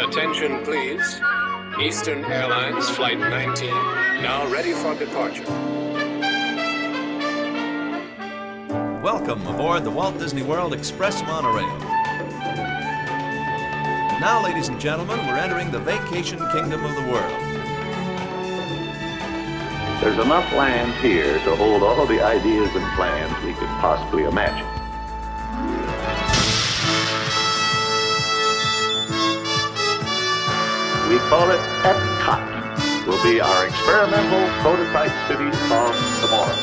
Attention, please. Eastern Airlines Flight 19, now ready for departure. Welcome aboard the Walt Disney World Express monorail. Now, ladies and gentlemen, we're entering the vacation kingdom of the world. There's enough land here to hold all the ideas and plans we could possibly imagine. We call it Epcot. Will be our experimental prototype city of tomorrow.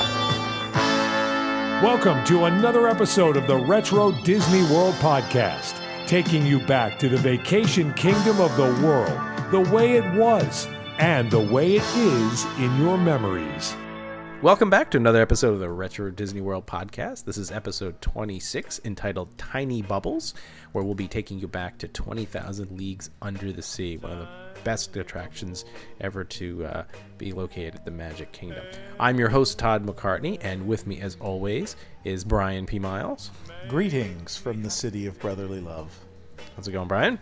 Welcome to another episode of the RetroWDW Podcast, taking you back to the vacation kingdom of the world, the way it was, and the way it is in your memories. Welcome back to another episode of the RetroWDW Podcast. This is episode 26, entitled Tiny Bubbles, where we'll be taking you back to 20,000 Leagues Under the Sea, one of the best attractions ever to be located at the Magic Kingdom. I'm your host, Todd McCartney, and with me, as always, is Brian P. Miles. Greetings from the city of brotherly love. How's it going, Brian?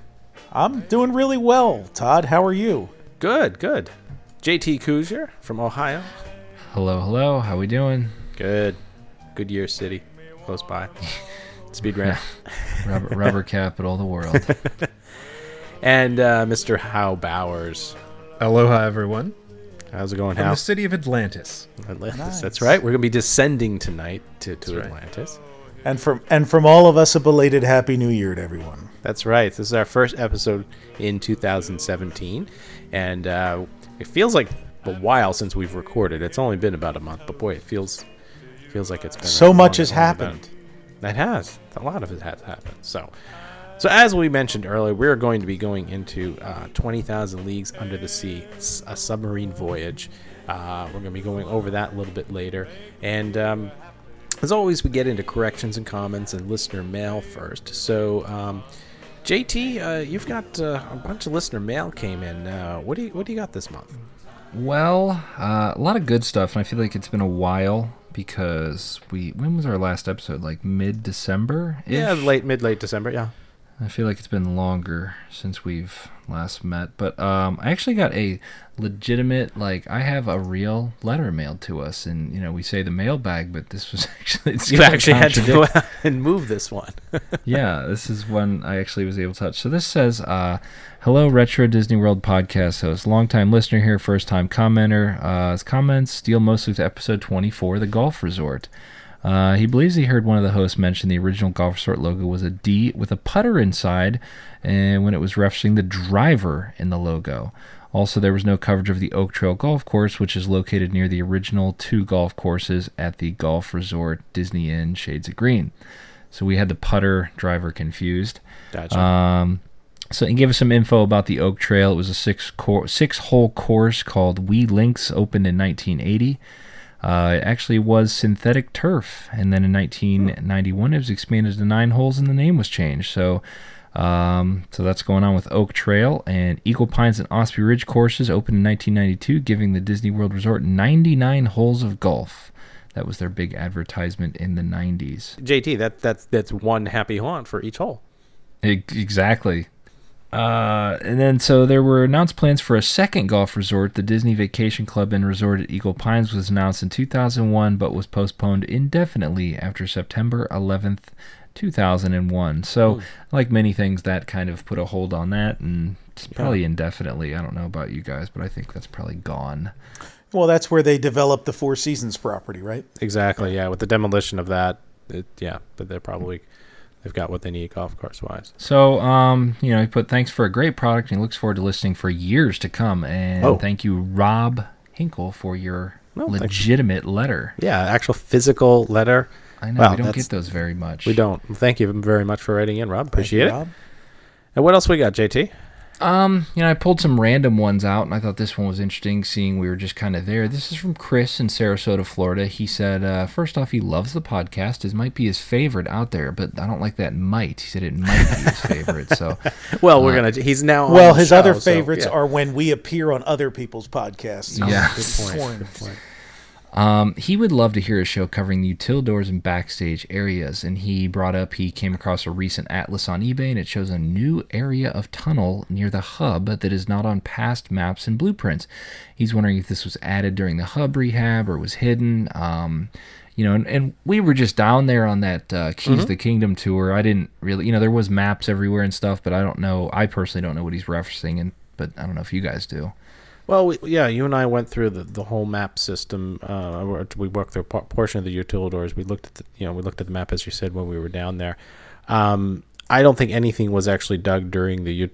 I'm doing really well, Todd. How are you? Good. JT Kuzier from Ohio. Hello. How we doing? Good. Goodyear City, close by. Speed ramp. rubber capital of the world. And Mr. Howe Bowers. Aloha, everyone. How's it going, From Hal? the city of Atlantis. Nice. That's right. We're going to be descending tonight to Atlantis. And from all of us, a belated Happy New Year to everyone. That's right. This is our first episode in 2017. And it feels like a while since we've recorded. It's only been about a month, but boy, it feels like it's been so much has happened. It has. A lot of it has happened. So as we mentioned earlier, we're going to be going into 20,000 Leagues Under the Sea, a submarine voyage. We're going to be going over that a little bit later. And as always, we get into corrections and comments and listener mail first. So, JT, you've got a bunch of listener mail came in. What do you got this month? Well, a lot of good stuff, and I feel like it's been a while because when was our last episode? Like mid-December? Yeah, mid-late December, yeah. I feel like it's been longer since we've last met, but I actually got a legitimate, I have a real letter mailed to us, and we say the mailbag, but this was actually you actually had to go out and move this one. Yeah, this is one I actually was able to touch. So this says, "Hello, Retro Disney World Podcast host, long-time listener here, first-time commenter. His comments deal mostly to episode 24, the golf resort." He believes he heard one of the hosts mention the original golf resort logo was a D with a putter inside, and when it was referencing the driver in the logo. Also, there was no coverage of the Oak Trail Golf Course, which is located near the original two golf courses at the golf resort Disney Inn Shades of Green. So we had the putter driver confused. Gotcha. So he gave us some info about the Oak Trail. It was a six-hole course called Wee Links, opened in 1980. It actually was synthetic turf, and then in 1991 it was expanded to 9 holes and the name was changed. So that's going on with Oak Trail. And Eagle Pines and Osprey Ridge courses opened in 1992, giving the Disney World Resort 99 holes of golf. That was their big advertisement in the 90s. JT, that's one happy haunt for each hole. Exactly. And then so there were announced plans for a second golf resort. The Disney Vacation Club and Resort at Eagle Pines was announced in 2001, but was postponed indefinitely after September 11th, 2001. So, like many things, that kind of put a hold on that, and it's probably indefinitely. I don't know about you guys, but I think that's probably gone. Well, that's where they developed the Four Seasons property, right? Exactly, yeah. With the demolition of that, but they've got what they need golf course wise. So, he put thanks for a great product, and he looks forward to listening for years to come. And thank you, Rob Hinkle, for your legitimate letter. Yeah, actual physical letter. I know, we don't get those very much. We don't. Thank you very much for writing in, Rob. Appreciate it. Rob. And what else we got, JT? I pulled some random ones out, and I thought this one was interesting, seeing we were just kind of there. This is from Chris in Sarasota, Florida. He said, first off, he loves the podcast. It might be his favorite out there, but I don't like that might. He said it might be his favorite. So, well, he's now on well, the his show, other favorites so, yeah. are when we appear on other people's podcasts. Yeah. Good point. He would love to hear a show covering the utilidors and backstage areas, and he brought up he came across a recent atlas on eBay, and it shows a new area of tunnel near the hub that is not on past maps and blueprints. He's wondering if this was added during the hub rehab or was hidden. And we were just down there on that Keys to the Kingdom tour. I didn't really, there was maps everywhere and stuff, but I personally don't know what he's referencing, but I don't know if you guys do. Well, you and I went through the whole map system. We worked through a portion of the utilidors. We looked at the map, as you said, when we were down there. I don't think anything was actually dug during the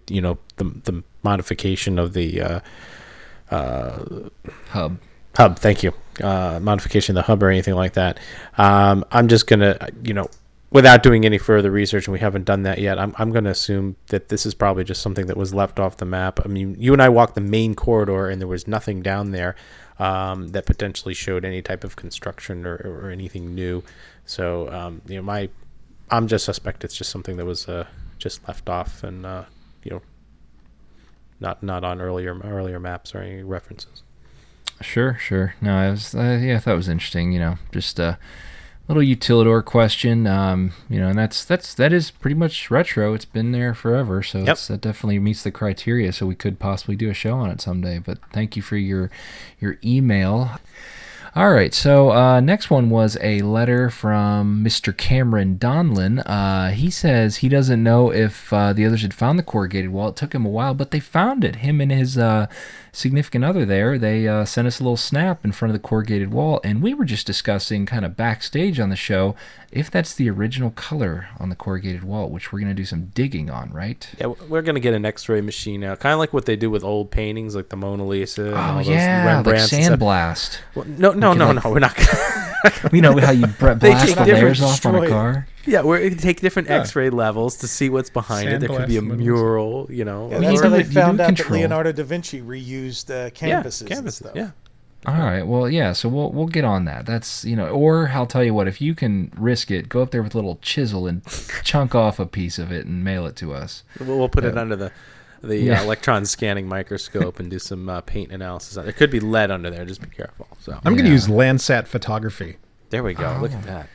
modification of the hub. Thank you. Modification of the hub or anything like that. I'm just gonna, without doing any further research, and we haven't done that yet, I'm going to assume that this is probably just something that was left off the map. I mean, you and I walked the main corridor, and there was nothing down there that potentially showed any type of construction or anything new. So, I'm just suspect it's just something that was just left off, and not on earlier maps or any references. Sure. No, I thought it was interesting. Just little utilidor question, and that is pretty much retro. It's been there forever, so that definitely meets the criteria. So we could possibly do a show on it someday. But thank you for your email. All right, so next one was a letter from Mr. Cameron Donlin. He says he doesn't know if the others had found the corrugated wall. It took him a while, but they found it. Him and his significant other there, they sent us a little snap in front of the corrugated wall, and we were just discussing kind of backstage on the show if that's the original color on the corrugated wall, which we're going to do some digging on, right? Yeah, we're going to get an X-ray machine out, kind of like what they do with old paintings, like the Mona Lisa. Oh, yeah, like sandblast. Well, no, we're not going you know how you blast the layers off on a car? Yeah, we take different X-ray levels to see what's behind it. There could be a mural, Yeah, that's how they found out that Leonardo da Vinci reused canvases. Yeah. All right. Well, yeah. So we'll get on that. That's or I'll tell you what. If you can risk it, go up there with a little chisel and chunk off a piece of it and mail it to us. We'll put it under the electron scanning microscope and do some paint analysis. There could be lead under there. Just be careful. So I'm going to use Landsat photography. There we go. Look at that.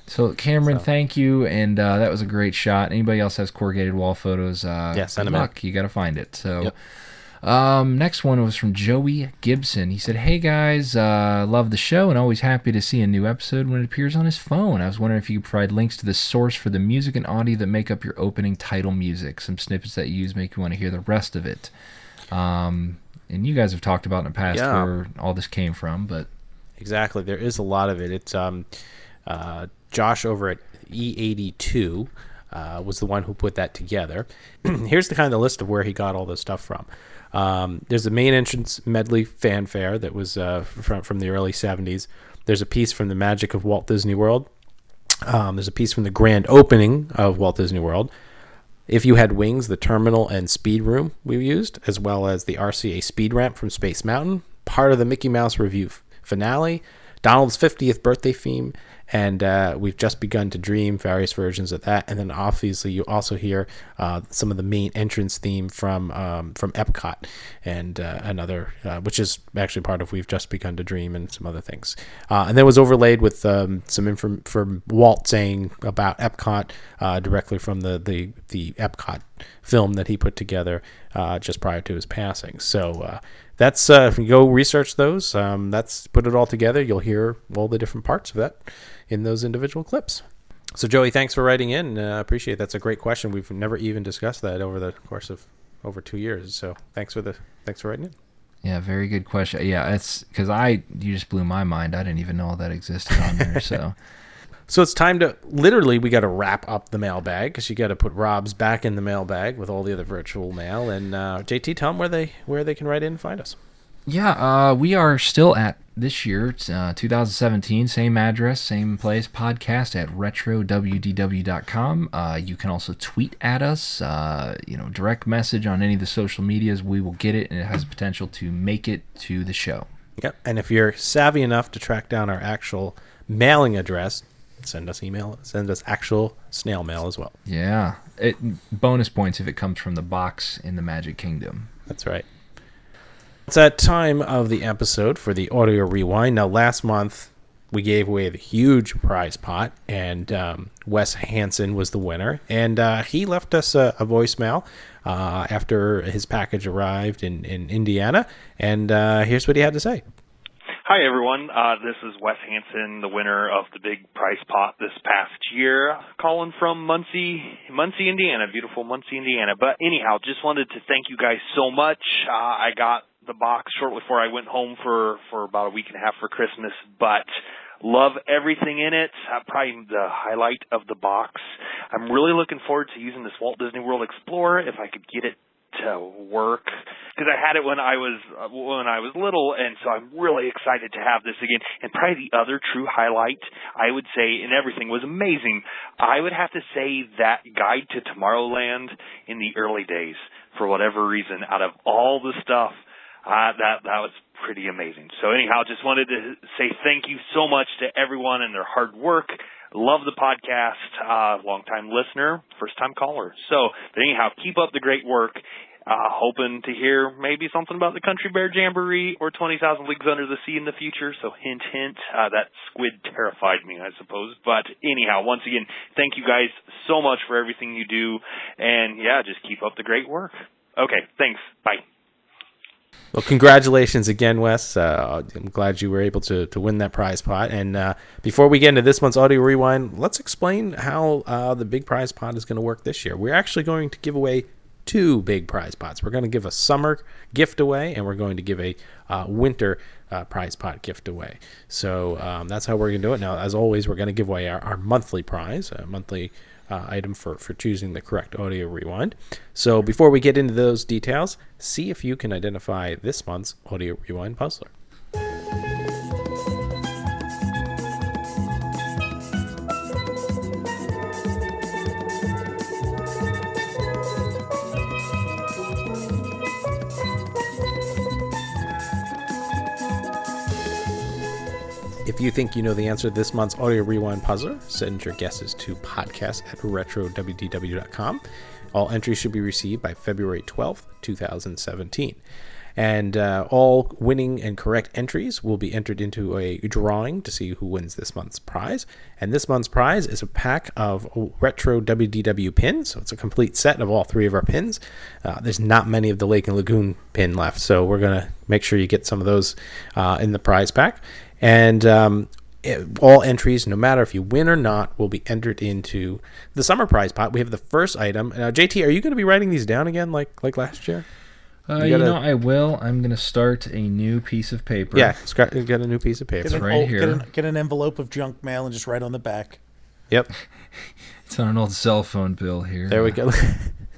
So Cameron, thank you, and that was a great shot. Anybody else has corrugated wall photos? Send them in. You got to find it. So. Next one was from Joey Gibson. He said, "Hey guys, love the show and always happy to see a new episode when it appears on his phone. I was wondering if you could provide links to the source for the music and audio that make up your opening title music. Some snippets that you use make you want to hear the rest of it." And you guys have talked about in the past where all this came from, but exactly, there is a lot of it. It's Josh over at E82 was the one who put that together. Here's the kind of list of where he got all this stuff from. There's a main entrance medley fanfare that was from the early 70s. There's a piece from the Magic of Walt Disney World. There's a piece from the grand opening of Walt Disney World. If You Had Wings, the terminal and speed room we used, as well as the RCA speed ramp from Space Mountain, part of the Mickey Mouse Revue finale, Donald's 50th birthday theme, and We've Just Begun to Dream, various versions of that. And then obviously you also hear some of the main entrance theme from Epcot and another, which is actually part of We've Just Begun to Dream and some other things. And then was overlaid with some info from Walt saying about Epcot directly from the Epcot film that he put together just prior to his passing. So that's if you go research those, that's put it all together. You'll hear all the different parts of that in those individual clips. So Joey, thanks for writing in. Appreciate it. That's a great question. We've never even discussed that over the course of over 2 years. So thanks for writing in. Yeah, very good question. Yeah, it's because you just blew my mind. I didn't even know all that existed on there. So it's time to we got to wrap up the mailbag because you got to put Rob's back in the mailbag with all the other virtual mail. And JT, tell them where they can write in and find us. Yeah, we are still at this year, 2017, same address, same place, podcast at RetroWDW.com. You can also tweet at us, direct message on any of the social medias. We will get it, and it has the potential to make it to the show. Yep, and if you're savvy enough to track down our actual mailing address, send us email, send us actual snail mail as well. Yeah, bonus points if it comes from the box in the Magic Kingdom. That's right. It's that time of the episode for the audio rewind. Now, last month, we gave away the huge prize pot, and Wes Hansen was the winner. And he left us a voicemail after his package arrived in Indiana. And here's what he had to say. Hi, everyone. This is Wes Hansen, the winner of the big prize pot this past year, calling from Muncie, Indiana, beautiful Muncie, Indiana. But anyhow, just wanted to thank you guys so much. I got the box shortly before I went home for about a week and a half for Christmas, but love everything in it. Probably the highlight of the box. I'm really looking forward to using this Walt Disney World Explorer if I could get it to work, because I had it when I was little, and so I'm really excited to have this again. And probably the other true highlight, I would say, and everything was amazing, I would have to say that Guide to Tomorrowland in the early days, for whatever reason, out of all the stuff, that was pretty amazing. So anyhow, just wanted to say thank you so much to everyone and their hard work. Love the podcast, long-time listener, first-time caller. So, but anyhow, keep up the great work. Hoping to hear maybe something about the Country Bear Jamboree or 20,000 Leagues Under the Sea in the future. So hint, hint, that squid terrified me, I suppose. But anyhow, once again, thank you guys so much for everything you do. And yeah, just keep up the great work. Okay, thanks. Bye. Well, congratulations again, Wes. I'm glad you were able to win that prize pot. And before we get into this month's Audio Rewind, let's explain how the big prize pot is going to work this year. We're actually going to give away 2 big prize pots. We're going to give a summer gift away, and we're going to give a winter prize pot gift away. So that's how we're going to do it. Now, as always, we're going to give away our monthly prize, a monthly item for choosing the correct audio rewind. So before we get into those details, see if you can identify this month's audio rewind puzzler. If you think you know the answer to this month's Audio Rewind puzzler, send your guesses to podcast@RetroWDW.com. All entries should be received by February 12th, 2017. And all winning and correct entries will be entered into a drawing to see who wins this month's prize. And this month's prize is a pack of RetroWDW pins. So it's a complete set of all 3 of our pins. There's not many of the Lake and Lagoon pin left, so we're going to make sure you get some of those in the prize pack. And all entries, no matter if you win or not, will be entered into the summer prize pot. We have the first item. Now, JT, are you going to be writing these down again like last year? I will. I'm going to start a new piece of paper. Yeah, get a new piece of paper. Here. Get an envelope of junk mail and just write on the back. Yep. It's on an old cell phone bill here. There we go.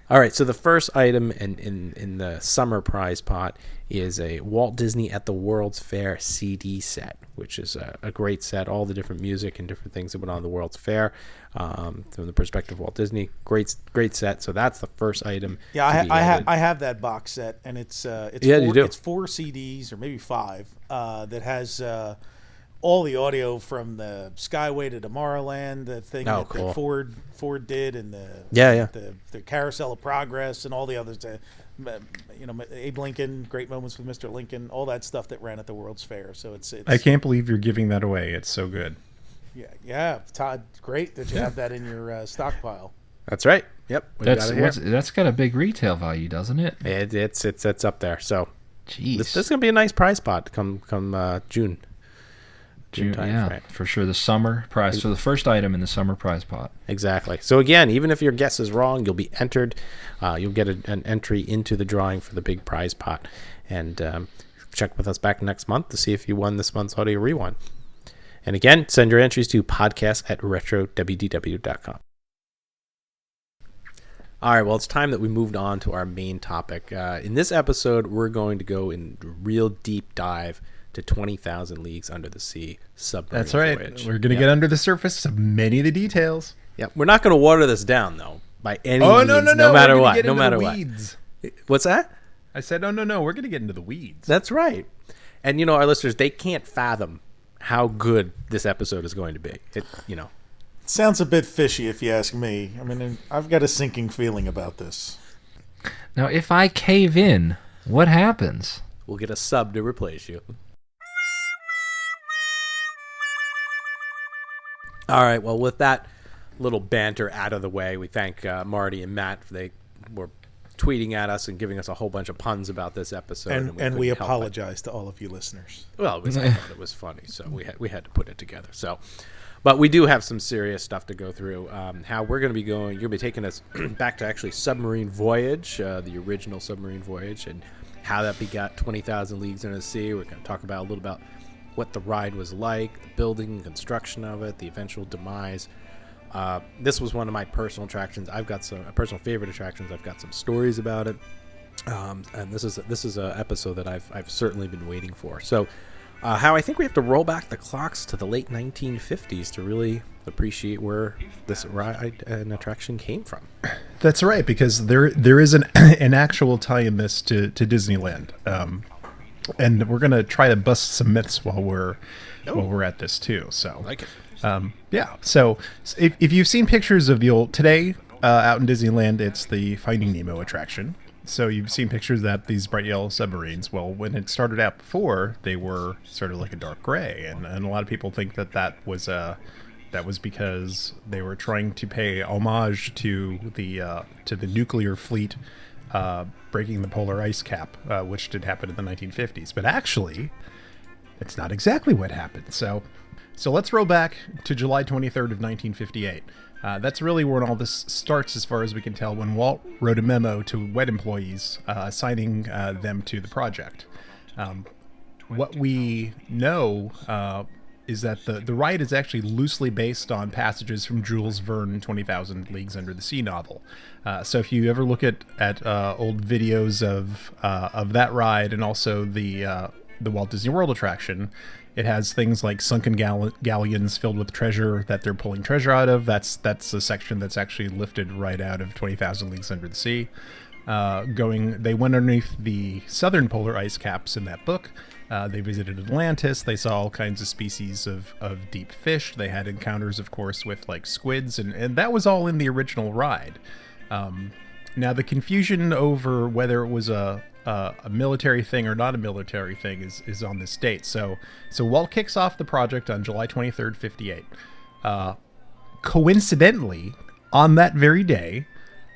All right, so the first item in the summer prize pot is a Walt Disney at the World's Fair CD set, which is a great set, all the different music and different things that went on the World's Fair from the perspective of Walt Disney. Great set. So that's the first item. Yeah, I have that box set, and it's 4 CDs or maybe 5 that has all the audio from the Skyway to Tomorrowland, the thing that Ford did, and the Carousel of Progress, and all the others. Abe Lincoln, Great Moments with Mr. Lincoln, all that stuff that ran at the World's Fair. So it's I can't believe you're giving that away. It's so good. Yeah, Todd, great that you have that in your stockpile. That's right. Yep, that's got a big retail value, doesn't it? It's up there. So, jeez, this is gonna be a nice prize pot come June. Yeah, for sure. The summer prize. So the first item in the summer prize pot. Exactly. So again, even if your guess is wrong, you'll be entered. You'll get an entry into the drawing for the big prize pot. And check with us back next month to see if you won this month's Audio Rewind. And again, send your entries to podcast@RetroWDW.com. All right, well, it's time that we moved on to our main topic. In this episode, we're going to go in real deep dive to 20,000 Leagues Under the Sea submarine That's right. voyage. We're going to get under the surface of many of the details. Yeah, we're not going to water this down, though, by any means, no matter what. No matter what. What's that? I said, no. We're going to get into the weeds. That's right. And, our listeners, they can't fathom how good this episode is going to be. It sounds a bit fishy, if you ask me. I mean, I've got a sinking feeling about this. Now, if I cave in, what happens? we'll get a sub to replace you. All right, well, with that little banter out of the way, we thank Marty and Matt. They were tweeting at us and giving us a whole bunch of puns about this episode. And we apologize to all of you listeners. Well, I thought it was funny, so we had to put it together. So, but we do have some serious stuff to go through. How we're going to be going, you're going to be taking us back to actually Submarine Voyage, the original Submarine Voyage, and how that begot 20,000 Leagues Under the Sea. We're going to talk about a little about what the ride was like, the building and construction of it, the eventual demise. This was one of my personal attractions. I've got some personal favorite attractions. I've got some stories about it, and this is a episode that I've certainly been waiting for. So, how I think we have to roll back the clocks to the late 1950s to really appreciate where this ride and attraction came from. That's right, because there is an actual tie in this to Disneyland. And we're gonna try to bust some myths while we're at this too. So, like it. Yeah. So if you've seen pictures of the old today out in Disneyland, it's the Finding Nemo attraction. So you've seen pictures of that, these bright yellow submarines. Well, when it started out before, they were sort of like a dark gray, and a lot of people think that was because they were trying to pay homage to the nuclear fleet. Breaking the polar ice cap, which did happen in the 1950s. But actually, it's not exactly what happened. So let's roll back to July 23rd of 1958. That's really when all this starts, as far as we can tell, when Walt wrote a memo to WED employees assigning them to the project. What we know is that the ride is actually loosely based on passages from Jules Verne 20,000 Leagues Under the Sea novel. So if you ever look at old videos of that ride, and also the Walt Disney World attraction, it has things like sunken galleons filled with treasure that they're pulling treasure out of. That's a section that's actually lifted right out of 20,000 Leagues Under the Sea. They went underneath the southern polar ice caps in that book. They visited Atlantis. They saw all kinds of species of deep fish. They had encounters, of course, with like squids, and that was all in the original ride. Now, the confusion over whether it was a military thing or not a military thing is on this date. So Walt kicks off the project on July 23rd, 58. Coincidentally, on that very day,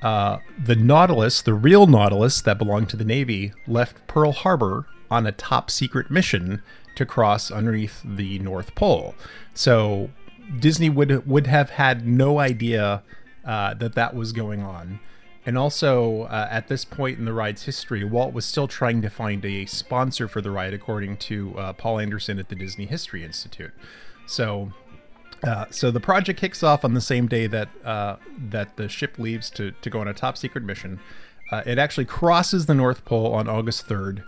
the Nautilus, the real Nautilus that belonged to the Navy, left Pearl Harbor on a top secret mission to cross underneath the North Pole. So Disney would have had no idea that was going on. And also, at this point in the ride's history, Walt was still trying to find a sponsor for the ride, according to Paul Anderson at the Disney History Institute. So the project kicks off on the same day that the ship leaves to go on a top secret mission. It actually crosses the North Pole on August 3rd.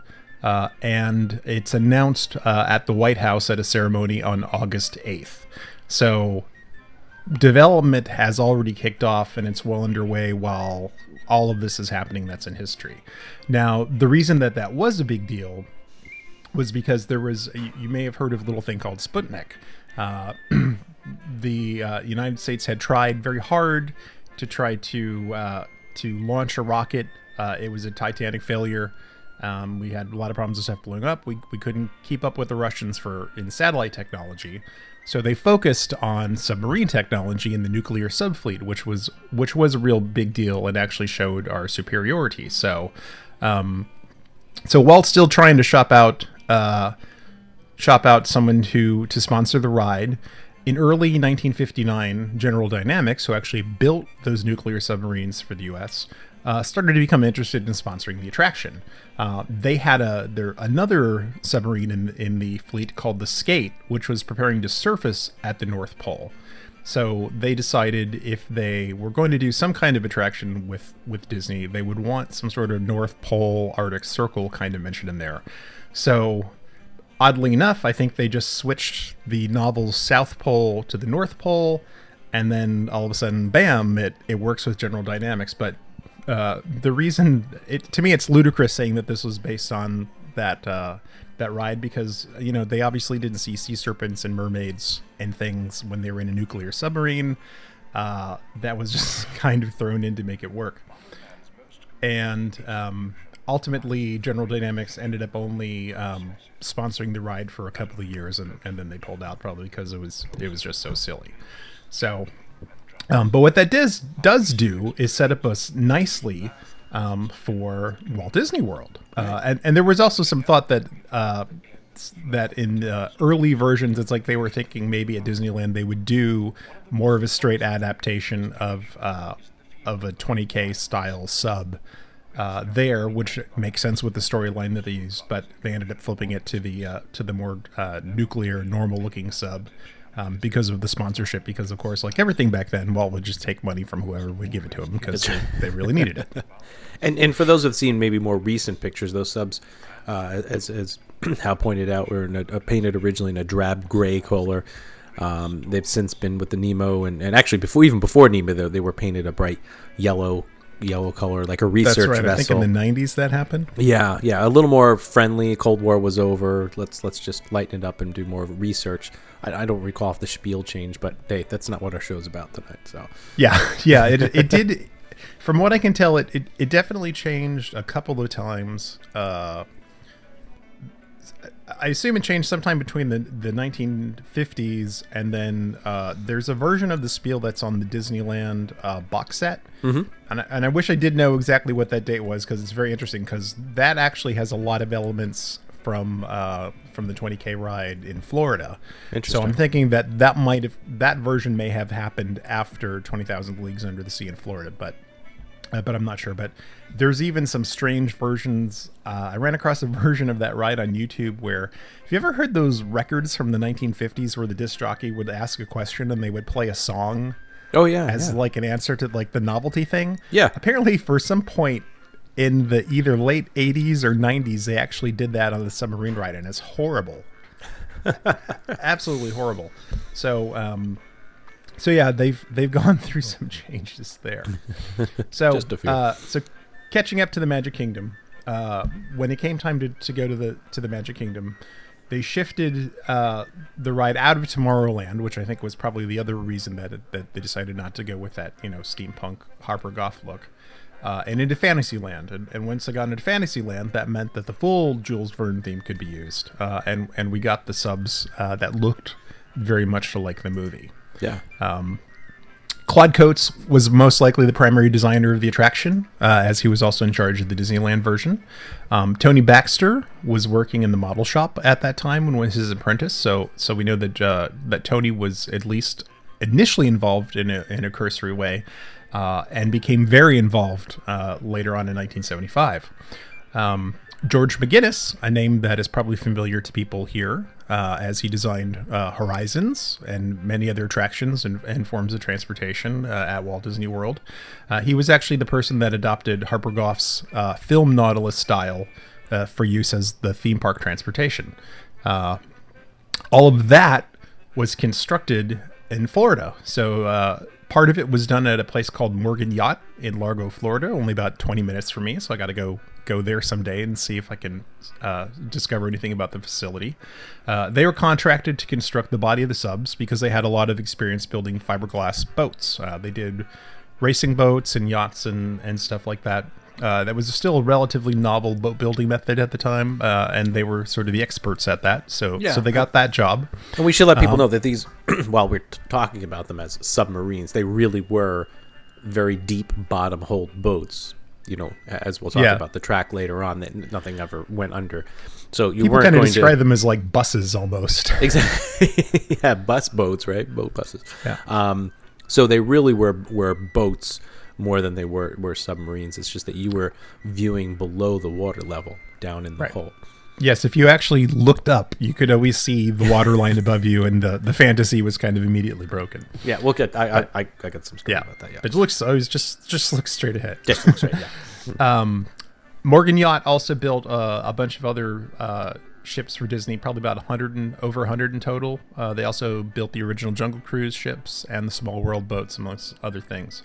And it's announced at the White House at a ceremony on August 8th. So development has already kicked off, and it's well underway while all of this is happening that's in history. Now, the reason that was a big deal was because there was, you may have heard of a little thing called Sputnik. The United States had tried very hard to try to launch a rocket. It was a titanic failure. We had a lot of problems with stuff blowing up. We couldn't keep up with the Russians in satellite technology. So they focused on submarine technology in the nuclear subfleet, which was a real big deal and actually showed our superiority. So Walt's still trying to shop out someone to sponsor the ride. In early 1959, General Dynamics, who actually built those nuclear submarines for the U.S., started to become interested in sponsoring the attraction. They had another submarine in the fleet called the Skate, which was preparing to surface at the North Pole. So they decided if they were going to do some kind of attraction with Disney, they would want some sort of North Pole Arctic Circle kind of mention in there. So oddly enough, I think they just switched the novel's South Pole to the North Pole, and then all of a sudden, bam, it works with General Dynamics. But the reason, to me, it's ludicrous saying that this was based on that ride, because they obviously didn't see sea serpents and mermaids and things when they were in a nuclear submarine. That was just kind of thrown in to make it work. And ultimately, General Dynamics ended up only sponsoring the ride for a couple of years, and then they pulled out probably because it was just so silly. So, but what that does do is set up us nicely for Walt Disney World, and there was also some thought that in early versions, it's like they were thinking maybe at Disneyland they would do more of a straight adaptation of a 20K style sub there, which makes sense with the storyline that they used, but they ended up flipping it to the more nuclear, normal looking sub because of the sponsorship. Because of course, like everything back then, Walt would just take money from whoever would give it to him because they really needed it. And for those who've seen maybe more recent pictures, those subs, as Hal pointed out, were painted originally in a drab gray color. They've since been with the Nemo, and actually even before Nemo, though, they were painted a bright yellow color, like a research vessel. That's right. I think in the 90s that happened. Yeah, a little more friendly. Cold War was over. Let's just lighten it up and do more of research. I don't recall if the spiel changed, but hey, that's not what our show's about tonight. So yeah, it did. From what I can tell, it definitely changed a couple of times. I assume it changed sometime between the 1950s and then there's a version of the spiel that's on the Disneyland box set. Mm-hmm. And I wish I did know exactly what that date was, because it's very interesting, because that actually has a lot of elements from the 20K ride in Florida. Interesting. So I'm thinking that version may have happened after 20,000 Leagues Under the Sea in Florida, but I'm not sure. But there's even some strange versions. I ran across a version of that ride on YouTube where, have you ever heard those records from the 1950s where the disc jockey would ask a question and they would play a song? Oh yeah, as like an answer to like the novelty thing. Yeah. Apparently, for some point in the either late 80s or 90s, they actually did that on the submarine ride, and it's horrible. Absolutely horrible. So yeah, they've gone through some changes there. So Just a few. So catching up to the Magic Kingdom, when it came time to go to the Magic Kingdom, they shifted the ride out of Tomorrowland, which I think was probably the other reason that they decided not to go with that steampunk Harper Goff look, and into Fantasyland. And once they got into Fantasyland, that meant that the full Jules Verne theme could be used, and we got the subs that looked very much like the movie. Yeah. Claude Coates was most likely the primary designer of the attraction, as he was also in charge of the Disneyland version. Tony Baxter was working in the model shop at that time when was his apprentice. So we know that Tony was at least initially involved in a cursory way, and became very involved later on in 1975. George McGinnis, a name that is probably familiar to people here, as he designed Horizons and many other attractions and forms of transportation at Walt Disney World. He was actually the person that adopted Harper Goff's film Nautilus style for use as the theme park transportation. All of that was constructed in Florida. So part of it was done at a place called Morgan Yacht in Largo, Florida, only about 20 minutes from me. So I got to go there someday and see if I can discover anything about the facility. They were contracted to construct the body of the subs because they had a lot of experience building fiberglass boats. They did racing boats and yachts and stuff like that. That was still a relatively novel boat building method at the time, and they were sort of the experts at that. So they got that job. And we should let people know that these, while we're talking about them as submarines, they really were very deep bottom hold boats. As we'll talk about the track later on, that nothing ever went under. So you people weren't kind of going describe them as like buses almost. Exactly. Yeah, bus boats, right? Boat buses. Yeah. So they really were boats more than they were submarines. It's just that you were viewing below the water level, down in the hole. Yes, if you actually looked up, you could always see the water line above you, and the fantasy was kind of immediately broken. Yeah, we'll get. I got some stuff about that. Yeah, but it looks always just looks straight ahead. Just looks straight. Yeah. Morgan Yacht also built a bunch of other ships for Disney, probably about over 100 in total. They also built the original Jungle Cruise ships and the Small World boats, amongst other things.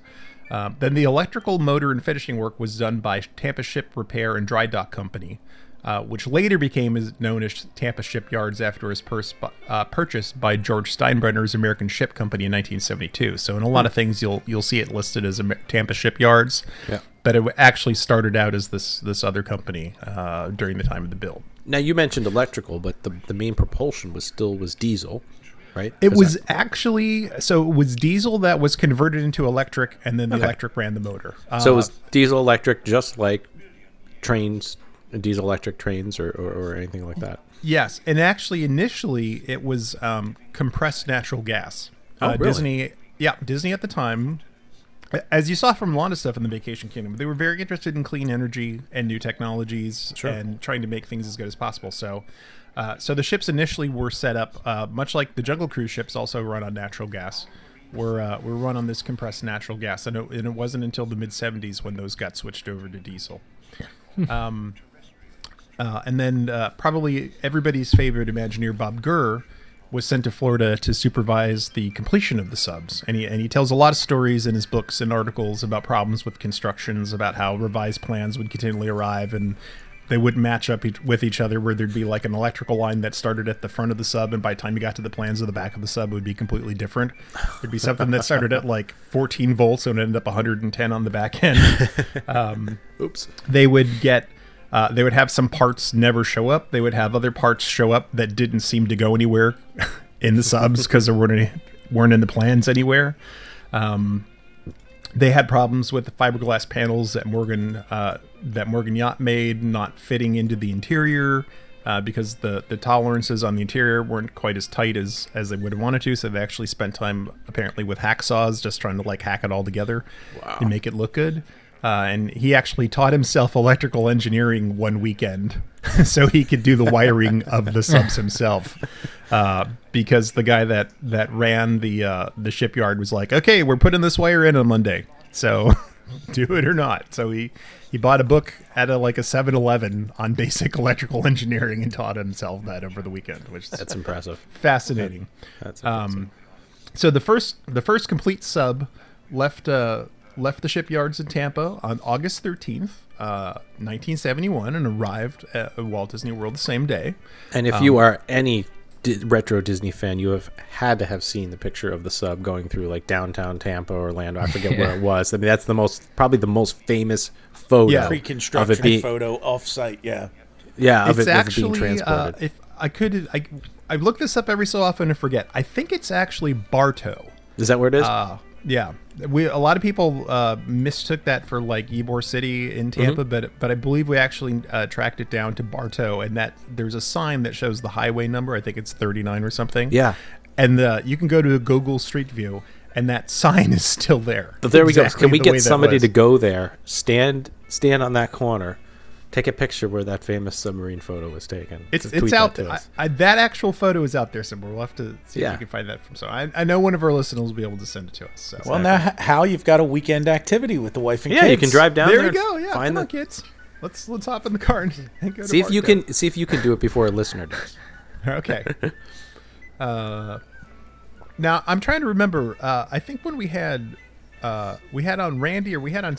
Then the electrical, motor, and finishing work was done by Tampa Ship Repair and Dry Dock Company. which later became known as Tampa Shipyards after it was purchased by George Steinbrenner's American Ship Company in 1972. So in a lot of things, you'll see it listed as Tampa Shipyards, but it actually started out as this other company during the time of the build. Now, you mentioned electrical, but the main propulsion was diesel, right? It was diesel that was converted into electric, and then the electric ran the motor. So it was diesel electric, just like trains, diesel electric trains or anything like that. Yes, and actually initially it was compressed natural gas. Really? Disney at the time, as you saw from a lot of stuff in the Vacation Kingdom, they were very interested in clean energy and new technologies and trying to make things as good as possible. So the ships initially were set up, much like the Jungle Cruise ships also run on natural gas, were run on this compressed natural gas. And it wasn't until the mid-'70s when those got switched over to diesel. And then probably everybody's favorite Imagineer, Bob Gurr, was sent to Florida to supervise the completion of the subs. And he tells a lot of stories in his books and articles about problems with constructions, about how revised plans would continually arrive and they wouldn't match up with each other, where there'd be like an electrical line that started at the front of the sub, and by the time you got to the plans of the back of the sub, it would be completely different. There'd be something that started at like 14 volts and ended up 110 on the back end. Oops. They would have some parts never show up. They would have other parts show up that didn't seem to go anywhere in the subs because there weren't in the plans anywhere. They had problems with the fiberglass panels that Morgan Yacht made not fitting into the interior because the tolerances on the interior weren't quite as tight as they would have wanted to. So they actually spent time apparently with hacksaws just trying to like hack it all together and make it look good. And he actually taught himself electrical engineering one weekend so he could do the wiring of the subs himself. Because the guy that ran the shipyard was like, okay, we're putting this wire in on Monday, so do it or not. So he bought a book at a 7-Eleven on basic electrical engineering and taught himself that over the weekend, which that's impressive. Fascinating. That's impressive. So the first complete sub left the shipyards in Tampa on August 13th, 1971, and arrived at Walt Disney World the same day. And if you are any retro Disney fan, you have had to have seen the picture of the sub going through like downtown Tampa or Orlando. I forget where it was. I mean, that's probably the most famous photo. Pre-construction photo off-site. Of it's it actually, being transported. If I could, I look this up every so often and forget. I think it's actually Bartow. Is that where it is? Yeah. A lot of people mistook that for like Ybor City in Tampa, but I believe we actually tracked it down to Bartow, and that there's a sign that shows the highway number. I think it's 39 or something. Yeah. And you can go to Google Street View, and that sign is still there. But there we go. Can we get somebody to go there, stand on that corner, take a picture where that famous submarine photo was taken? It's out there. That actual photo is out there somewhere. We'll have to see if we can find that from. So I know one of our listeners will be able to send it to us. So. Well, now Hal, you've got a weekend activity with the wife and kids. Yeah, you can drive down there. There we go. Yeah, come on, kids. Let's hop in the car and go. See if you can do it before a listener does. Okay. Now I'm trying to remember. I think when we had on Randy or we had on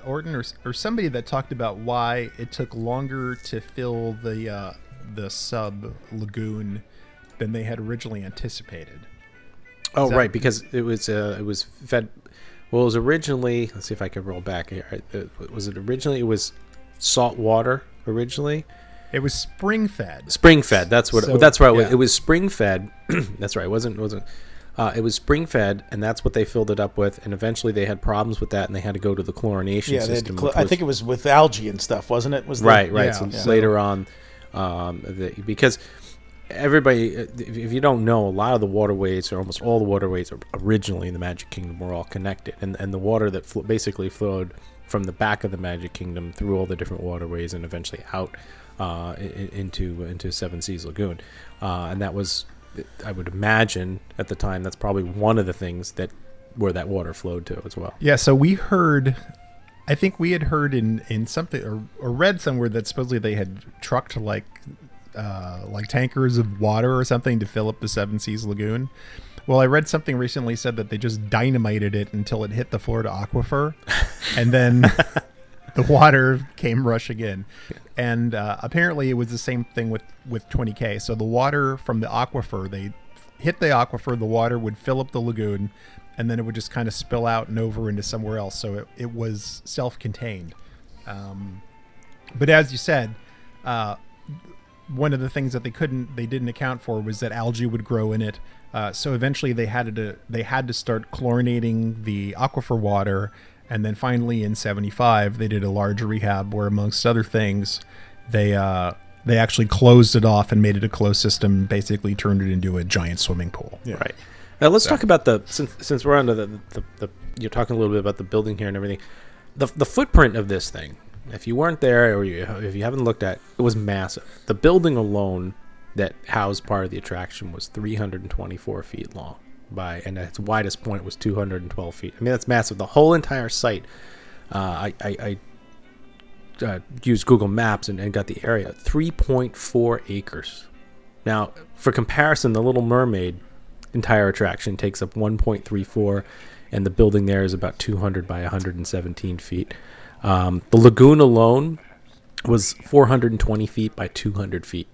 Orton or somebody that talked about why it took longer to fill the sub lagoon than they had originally anticipated. Because it was fed. Well, it was originally. Let's see if I can roll back here. It was salt water originally. It was spring fed. Spring fed. That's what. That's right. Yeah. It was spring fed. That's right. It wasn't. It was spring fed, and that's what they filled it up with. And eventually, they had problems with that, and they had to go to the chlorination system. I think it was with algae and stuff, wasn't it? Right. Yeah. So later on, because everybody, if you don't know, a lot of the waterways, or almost all the waterways, originally in the Magic Kingdom were all connected, and the water that basically flowed from the back of the Magic Kingdom through all the different waterways and eventually out into Seven Seas Lagoon, and that was. I would imagine at the time that's probably one of the things where that water flowed to as well. Yeah, so we heard, I think we had heard in something or read somewhere that supposedly they had trucked like tankers of water or something to fill up the Seven Seas Lagoon. Well, I read something recently said that they just dynamited it until it hit the Florida aquifer, and then the water came rushing in. And apparently it was the same thing with 20K. So the water from the aquifer, they hit the aquifer, the water would fill up the lagoon, and then it would just kind of spill out and over into somewhere else. So it was self-contained. But as you said, one of the things that they didn't account for was that algae would grow in it. So eventually they had to start chlorinating the aquifer water, and then finally in '75 they did a large rehab where, amongst other things, they actually closed it off and made it a closed system. Basically, turned it into a giant swimming pool. Yeah. Right. Now let's talk about since we're on the you're talking a little bit about the building here and everything, the footprint of this thing. If you weren't there or if you haven't looked at it, was massive. The building alone that housed part of the attraction was 324 feet long and its widest point was 212 feet. I mean, that's massive. The whole entire site, I used Google Maps and got the area, 3.4 acres. Now, for comparison, the Little Mermaid entire attraction takes up 1.34, and the building there is about 200 by 117 feet. The lagoon alone was 420 feet by 200 feet.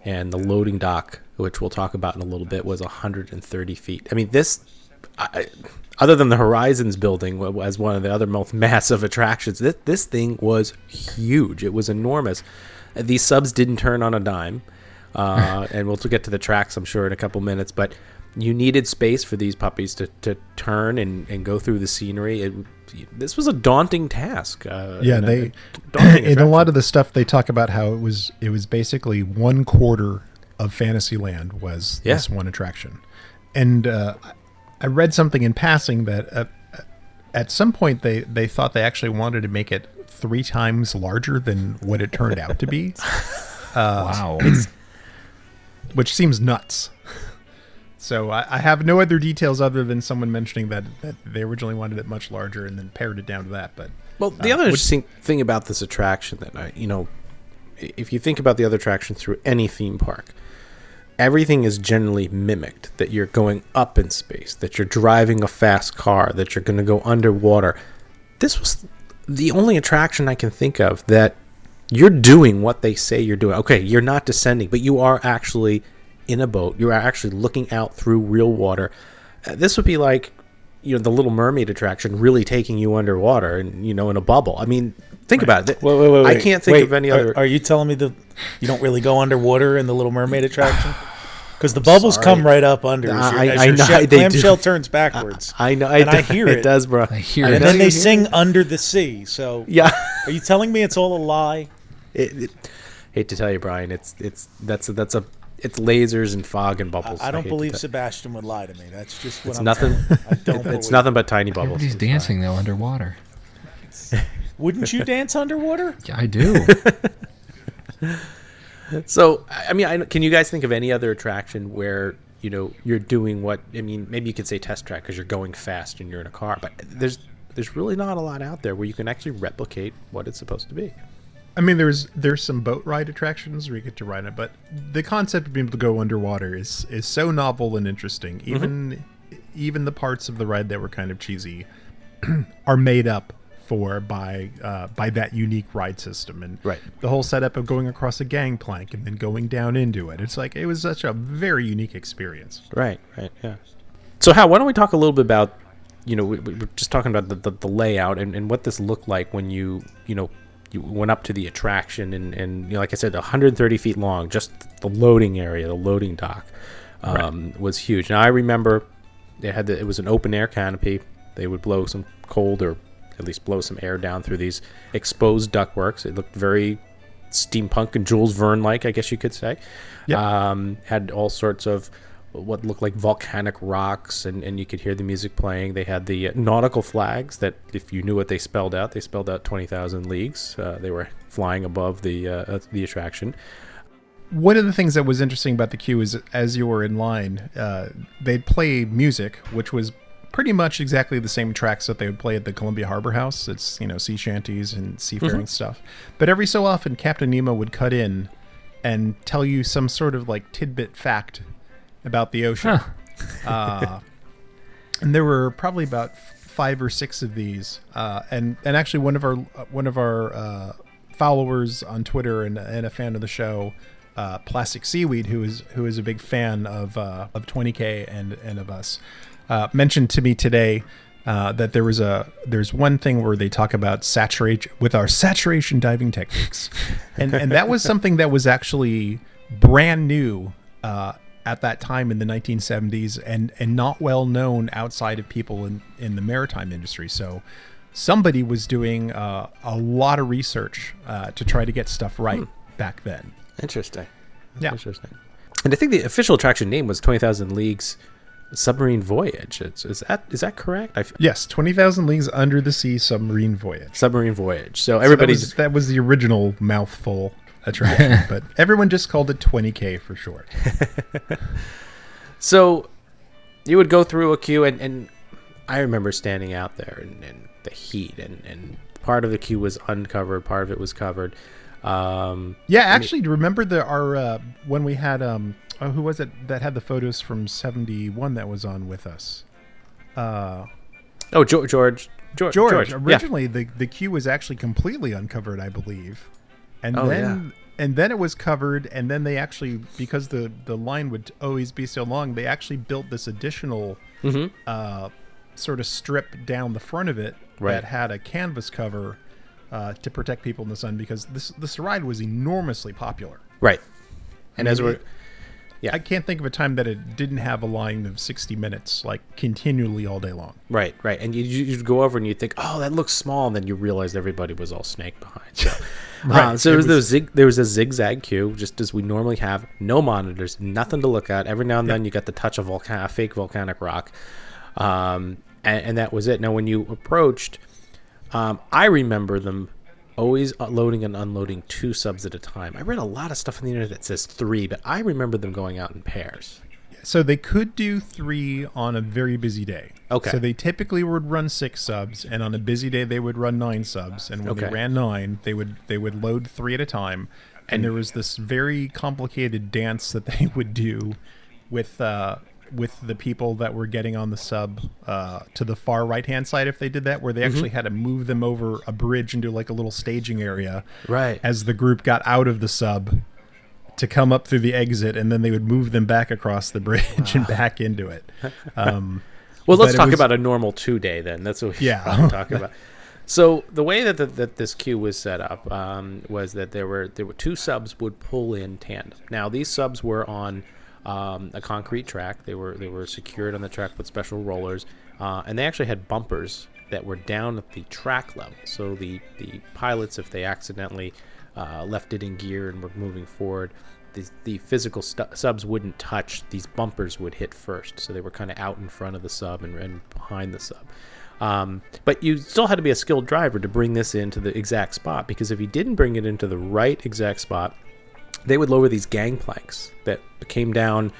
And the loading dock, which we'll talk about in a little bit, was 130 feet. I mean, other than the Horizons building as one of the other most massive attractions, this thing was huge. It was enormous. These subs didn't turn on a dime. And we'll get to the tracks, I'm sure, in a couple minutes. But you needed space for these puppies to turn and go through the scenery. This was a daunting task. In a lot of the stuff they talk about how it was basically 1/4 of Fantasyland was this one attraction. And I read something in passing that at some point they thought they actually wanted to make it 3 times larger than what it turned out to be. Wow. Which seems nuts. So I have no other details other than someone mentioning that they originally wanted it much larger and then pared it down to that. But the other interesting thing about this attraction that if you think about the other attractions through any theme park, everything is generally mimicked. That you're going up in space, that you're driving a fast car, that you're going to go underwater. This was the only attraction I can think of that you're doing what they say you're doing. Okay, you're not descending, but you are actually in a boat. You are actually looking out through real water. This would be like, the Little Mermaid attraction really taking you underwater and, in a bubble. I mean, think about it. Wait. I can't think of any other. Are you telling me that you don't really go underwater in the Little Mermaid attraction? Because the bubbles come right up under as your clamshell turns backwards. I know. I hear it. It does, bro. I hear it. And then they sing Under the Sea. So yeah. Are you telling me it's all a lie? Hate to tell you, Brian. It's lasers and fog and bubbles. I don't believe Sebastian would lie to me. That's just what it's nothing. I don't. It's nothing but tiny bubbles. Everybody's dancing though underwater. Wouldn't you dance underwater? Yeah, I do. So, I mean, can you guys think of any other attraction where you're doing what? I mean, maybe you could say test track because you're going fast and you're in a car, but there's really not a lot out there where you can actually replicate what it's supposed to be. I mean, there's some boat ride attractions where you get to ride it, but the concept of being able to go underwater is so novel and interesting. Even the parts of the ride that were kind of cheesy are made up by that unique ride system, and the whole setup of going across a gangplank and then going down into it. It's like it was such a very unique experience. Right, yeah. So, Hal, why don't we talk a little bit about we were just talking about the layout and what this looked like when you went up to the attraction and like I said, 130 feet long, just the loading area, the loading dock was huge. Now I remember it was an open air canopy. They would blow some cold or at least blow some air down through these exposed ductworks. It looked very steampunk and Jules Verne-like, I guess you could say. Yep. Had all sorts of what looked like volcanic rocks, and you could hear the music playing. They had the nautical flags that, if you knew what they spelled out 20,000 leagues. They were flying above the attraction. One of the things that was interesting about the queue is, as you were in line, they'd play music, which was pretty much exactly the same tracks that they would play at the Columbia Harbor House. It's, sea shanties and seafaring stuff. But every so often, Captain Nemo would cut in and tell you some sort of like tidbit fact about the ocean. And there were probably about 5 or 6 of these, and actually one of our followers on Twitter and a fan of the show, Plastic Seaweed, who is a big fan of 20K and of us, mentioned to me today that there's one thing where they talk about saturation diving techniques, and that was something that was actually brand new at that time in the 1970s and not well known outside of people in the maritime industry. So somebody was doing a lot of research to try to get stuff right back then. Interesting. Yeah. Interesting. And I think the official attraction name was 20,000 Leagues Submarine Voyage. Is that correct? Yes, 20,000 Leagues Under the Sea Submarine Voyage. Submarine Voyage. So everybody's... that was the original mouthful attraction, but everyone just called it 20K for short. So you would go through a queue, and I remember standing out there in the heat, and part of the queue was uncovered, part of it was covered. Actually, remember when we had who was it that had the photos from 71 that was on with us? George. Originally, the queue was actually completely uncovered, I believe, and then it was covered, and then they actually, because the line would always be so long, they actually built this additional sort of strip down the front of it that had a canvas cover to protect people in the sun, because this ride was enormously popular. Right. And I can't think of a time that it didn't have a line of 60 minutes, like continually all day long. Right. And you'd go over and you'd think, oh, that looks small, and then you realized everybody was all snake behind. So, so there was a zigzag queue, just as we normally have, no monitors, nothing to look at. Every now and then you got the touch of fake volcanic rock, and that was it. Now, when you approached, I remember them always loading and unloading 2 subs at a time. I read a lot of stuff on the internet that says 3, but I remember them going out in pairs. So they could do 3 on a very busy day. Okay. So they typically would run 6 subs, and on a busy day they would run 9 subs. And when they ran 9, they would load 3 at a time. And there was this very complicated dance that they would do with the people that were getting on the sub to the far right-hand side if they did that, where they actually had to move them over a bridge into like a little staging area as the group got out of the sub to come up through the exit, and then they would move them back across the bridge and back into it. Well, let's talk about a normal 2-day then. That's what we talk about. So the way that this queue was set up was that there were 2 subs would pull in tandem. Now, these subs were on a concrete track. They were secured on the track with special rollers, and they actually had bumpers that were down at the track level. So the pilots, if they accidentally left it in gear and were moving forward, the physical subs wouldn't touch. These bumpers would hit first, so they were kind of out in front of the sub and behind the sub. But you still had to be a skilled driver to bring this into the exact spot, because if you didn't bring it into the right exact spot, they would lower these gangplanks that came down.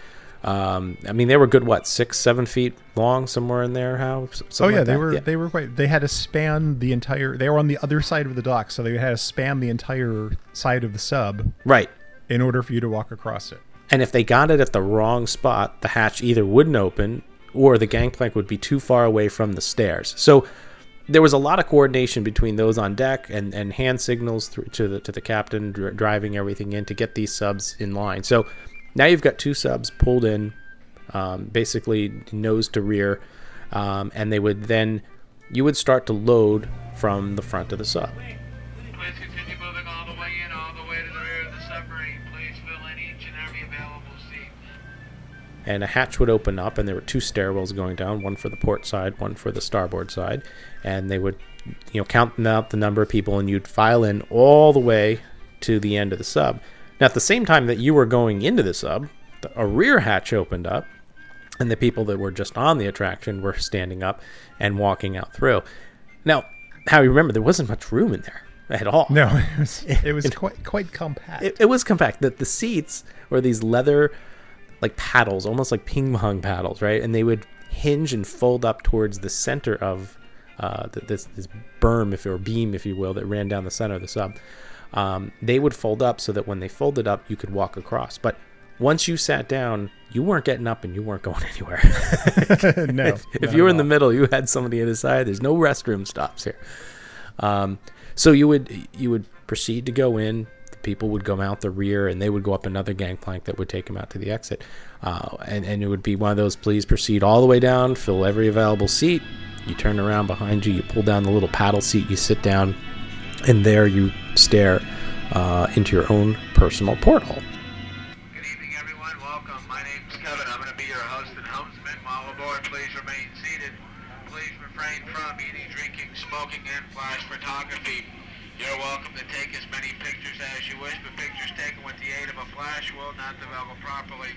They were good, 6-7 feet long, somewhere in there. They were quite. They had to span the entire. They were on the other side of the dock, so they had to span the entire side of the sub, right, in order for you to walk across it. And if they got it at the wrong spot, the hatch either wouldn't open, or the gangplank would be too far away from the stairs. So there was a lot of coordination between those on deck and hand signals to the captain driving everything in to get these subs in line. So now you've got 2 subs pulled in, basically nose to rear, and you would start to load from the front of the sub. Please continue moving all the way in, all the way to the rear of the submarine. Please fill in each and every available seat. And a hatch would open up, and there were 2 stairwells going down, one for the port side, one for the starboard side, and they would, count out the number of people, and you'd file in all the way to the end of the sub. Now, at the same time that you were going into the sub, a rear hatch opened up, and the people that were just on the attraction were standing up and walking out through. Now, how you remember, there wasn't much room in there at all. No, it was quite compact. It was compact. The seats were these leather, like paddles, almost like ping pong paddles, right? And they would hinge and fold up towards the center of this berm, or beam, if you will, that ran down the center of the sub. They would fold up so that when they folded up, you could walk across. But once you sat down, you weren't getting up and you weren't going anywhere. No. If you were in the middle, you had somebody on the side. There's no restroom stops here. So you would proceed to go in. The people would go out the rear, and they would go up another gangplank that would take them out to the exit. And it would be one of those, please proceed all the way down, fill every available seat. You turn around behind you, you pull down the little paddle seat, you sit down, and there you stare into your own personal porthole. Good evening, everyone. Welcome. My name's Kevin. I'm going to be your host and helmsman. While aboard, please remain seated. Please refrain from eating, drinking, smoking, and flash photography. You're welcome to take as many pictures as you wish, but pictures taken with the aid of a flash will not develop properly.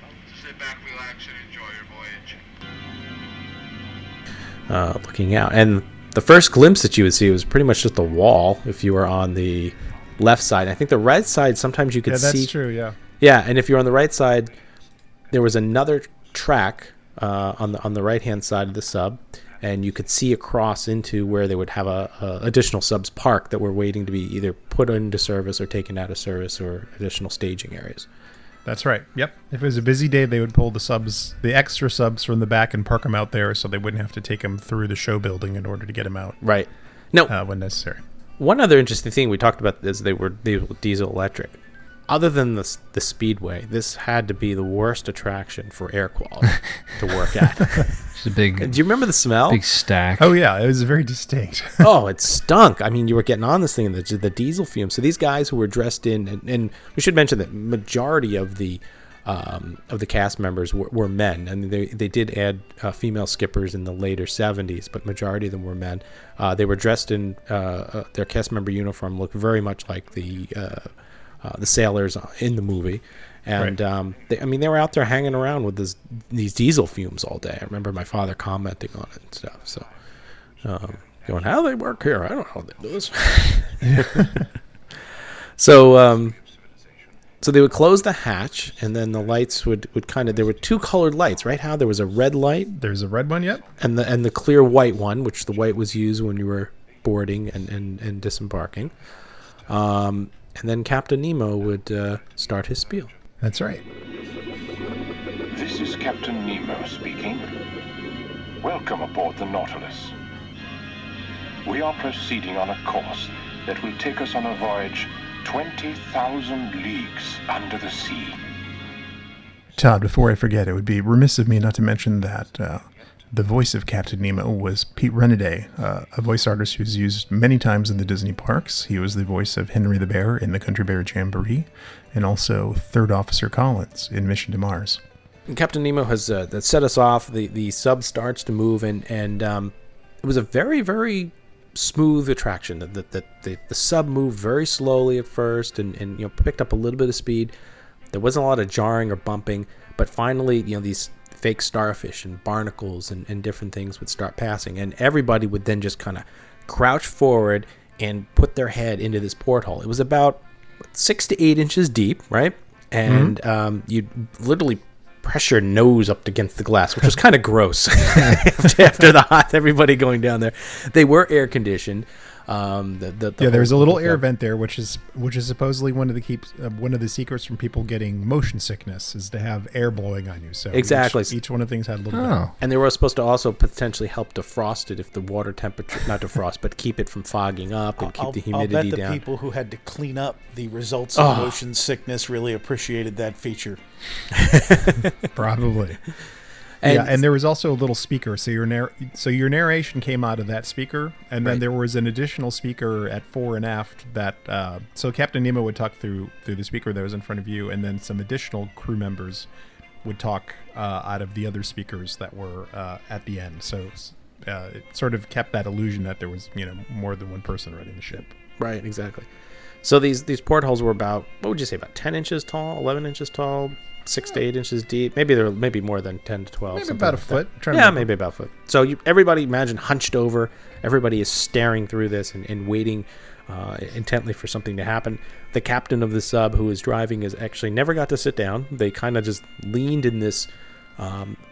So sit back, relax, and enjoy your voyage. Looking out, and the first glimpse that you would see was pretty much just a wall if you were on the left side. I think the right side sometimes you could see. Yeah, that's true. Yeah, and if you're on the right side, there was another track on the right hand side of the sub, and you could see across into where they would have a additional subs parked that were waiting to be either put into service or taken out of service, or additional staging areas. That's right. Yep. If it was a busy day, they would pull the extra subs from the back and park them out there, so they wouldn't have to take them through the show building in order to get them out. Right. No. When necessary. One other interesting thing we talked about is they were diesel electric. Other than the Speedway, this had to be the worst attraction for air quality to work at. It's a big. Do you remember the smell? Big stack. Oh yeah, it was very distinct. Oh, it stunk. I mean, you were getting on this thing, the diesel fumes. So these guys who were dressed in, and we should mention that majority of the cast members were men. I mean, they did add female skippers in the later 70s, but majority of them were men. They were dressed in their cast member uniform, looked very much like the sailors in the movie. And right. They were out there hanging around with these diesel fumes all day. I remember my father commenting on it and stuff. So, going, how do they work here? I don't know how they do this. So they would close the hatch, and then the lights would kind of. There were two colored lights, right? How there was a red light. There's a red one, yep. And the clear white one, which the white was used when you were boarding and disembarking. And then Captain Nemo would start his spiel. That's right. This is Captain Nemo speaking. Welcome aboard the Nautilus. We are proceeding on a course that will take us on a voyage 20,000 leagues under the sea. Todd, before I forget, it would be remiss of me not to mention that the voice of Captain Nemo was Pete Renaday, a voice artist who's used many times in the Disney parks. He was the voice of Henry the Bear in the Country Bear Jamboree, and also Third Officer Collins in Mission to Mars. And Captain Nemo has that set us off. The sub starts to move, and it was a very, very smooth attraction. The sub moved very slowly at first, and picked up a little bit of speed. There wasn't a lot of jarring or bumping, but finally, these fake starfish and barnacles and different things would start passing, and everybody would then just kind of crouch forward and put their head into this porthole. It was about 6 to 8 inches deep, right? And you'd literally press your nose up against the glass, which was kind of gross after the hot everybody going down there. They were air conditioned. There's a little air vent there, which is supposedly one of the secrets from people getting motion sickness is to have air blowing on you. So exactly, each one of the things had a little bit. And they were supposed to also potentially help defrost it if the water temperature, not defrost, but keep it from fogging up and keep the humidity down. I'll bet the people who had to clean up the results of motion sickness really appreciated that feature. Probably. And there was also a little speaker, so your narration came out of that speaker, and then there was an additional speaker at fore and aft that so Captain Nemo would talk through the speaker that was in front of you, and then some additional crew members would talk out of the other speakers that were at the end. So it sort of kept that illusion that there was more than one person running the ship. Right, exactly. So these portholes were about, what would you say, about 10 inches tall, 11 inches tall, 6 to 8 inches deep. Maybe they're more than 10 to 12. Maybe about a foot. Maybe about a foot. So everybody imagine hunched over. Everybody is staring through this and waiting intently for something to happen. The captain of the sub who is driving is actually never got to sit down. They kind of just leaned in this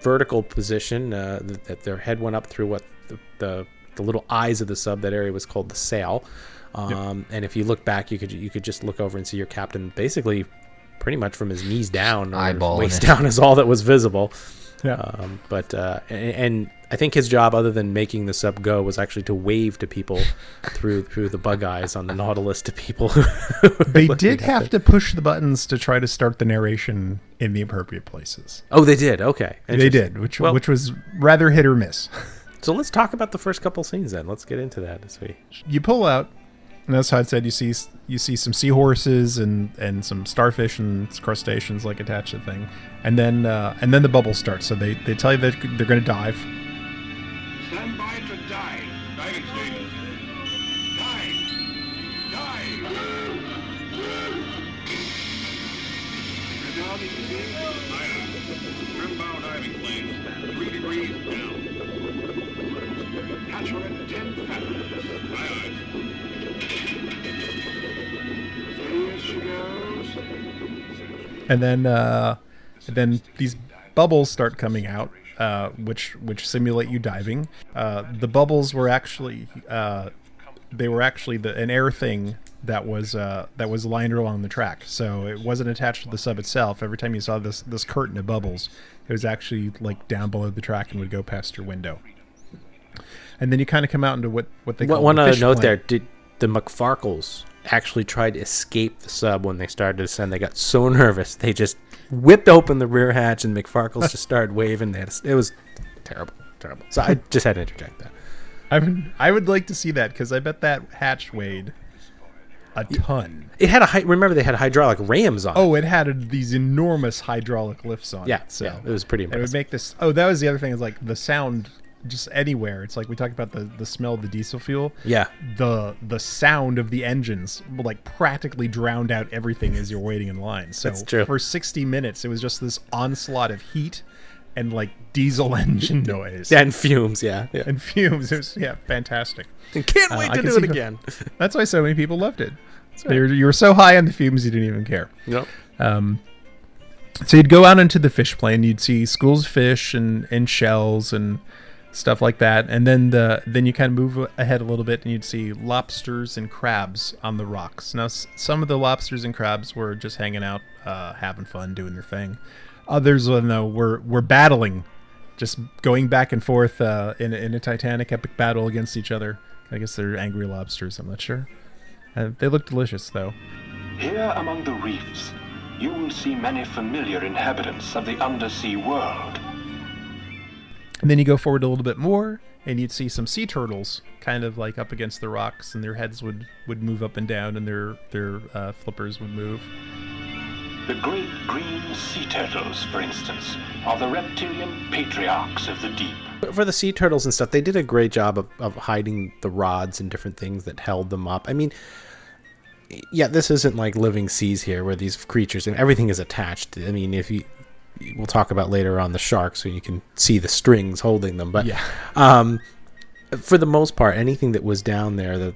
vertical position that their head went up through what the little eyes of the sub. That area was called the sail. And if you look back, you could just look over and see your captain basically pretty much from his knees down, or waist it. down is all that was visible. Yeah. And I think his job, other than making the sub go, was actually to wave to people through the bug eyes on the Nautilus to people. They did have to push the buttons to try to start the narration in the appropriate places. Oh, they did. Okay, they did, which was rather hit or miss. So let's talk about the first couple scenes then. Let's get into that as we. You pull out, and as Todd said, you see some seahorses and some starfish and crustaceans like attached to the thing, and then the bubbles start. So they tell you that they're going to dive. Stand by to dive. Diving station. Dive. Down easy. Trim bow diving plane. 3 degrees down. Hatch at 10 fathoms. Aye. Steady as she goes. And then these bubbles start coming out, which simulate you diving. The bubbles were actually an air thing that was lined along the track, so it wasn't attached to the sub itself. Every time you saw this curtain of bubbles, it was actually like down below the track and would go past your window. And then you kind of come out into what they call one the fish note plant. there. Did the McFarkles actually tried to escape the sub when they started to descend? They got so nervous they just whipped open the rear hatch, and McFarkles just started waving. It was terrible. So I just had to interject that. I would like to see that, because I bet that hatch weighed a ton. It had remember they had hydraulic rams on it. Oh, it had these enormous hydraulic lifts on it. So it was pretty impressive. It would make this. Oh, that was the other thing, is like the sound. Just anywhere, it's like we talked about the smell of the diesel fuel. Yeah, the sound of the engines like practically drowned out everything as you're waiting in line. So that's true. For 60 minutes, it was just this onslaught of heat and like diesel engine noise. And fumes, yeah. And fumes. It was fantastic. And can't wait to do it again. That's why so many people loved it. Right. You were so high on the fumes you didn't even care. Nope. So you'd go out into the fish plane. You'd see schools of fish and shells and stuff like that, and then you kind of move ahead a little bit, and you'd see lobsters and crabs on the rocks. Now, some of the lobsters and crabs were just hanging out, having fun, doing their thing. Others, though, were battling, just going back and forth in a titanic epic battle against each other. I guess they're angry lobsters. I'm not sure. They look delicious, though. Here among the reefs, you will see many familiar inhabitants of the undersea world. And then you go forward a little bit more, and you'd see some sea turtles kind of like up against the rocks, and their heads would move up and down, and their flippers would move. The great green sea turtles, for instance, are the reptilian patriarchs of the deep. For the sea turtles and stuff, they did a great job of hiding the rods and different things that held them up. I mean, yeah, this isn't like living seas here where these creatures and everything is attached. I mean, we'll talk about later on the sharks, so you can see the strings holding them. But yeah. For the most part, anything that was down there,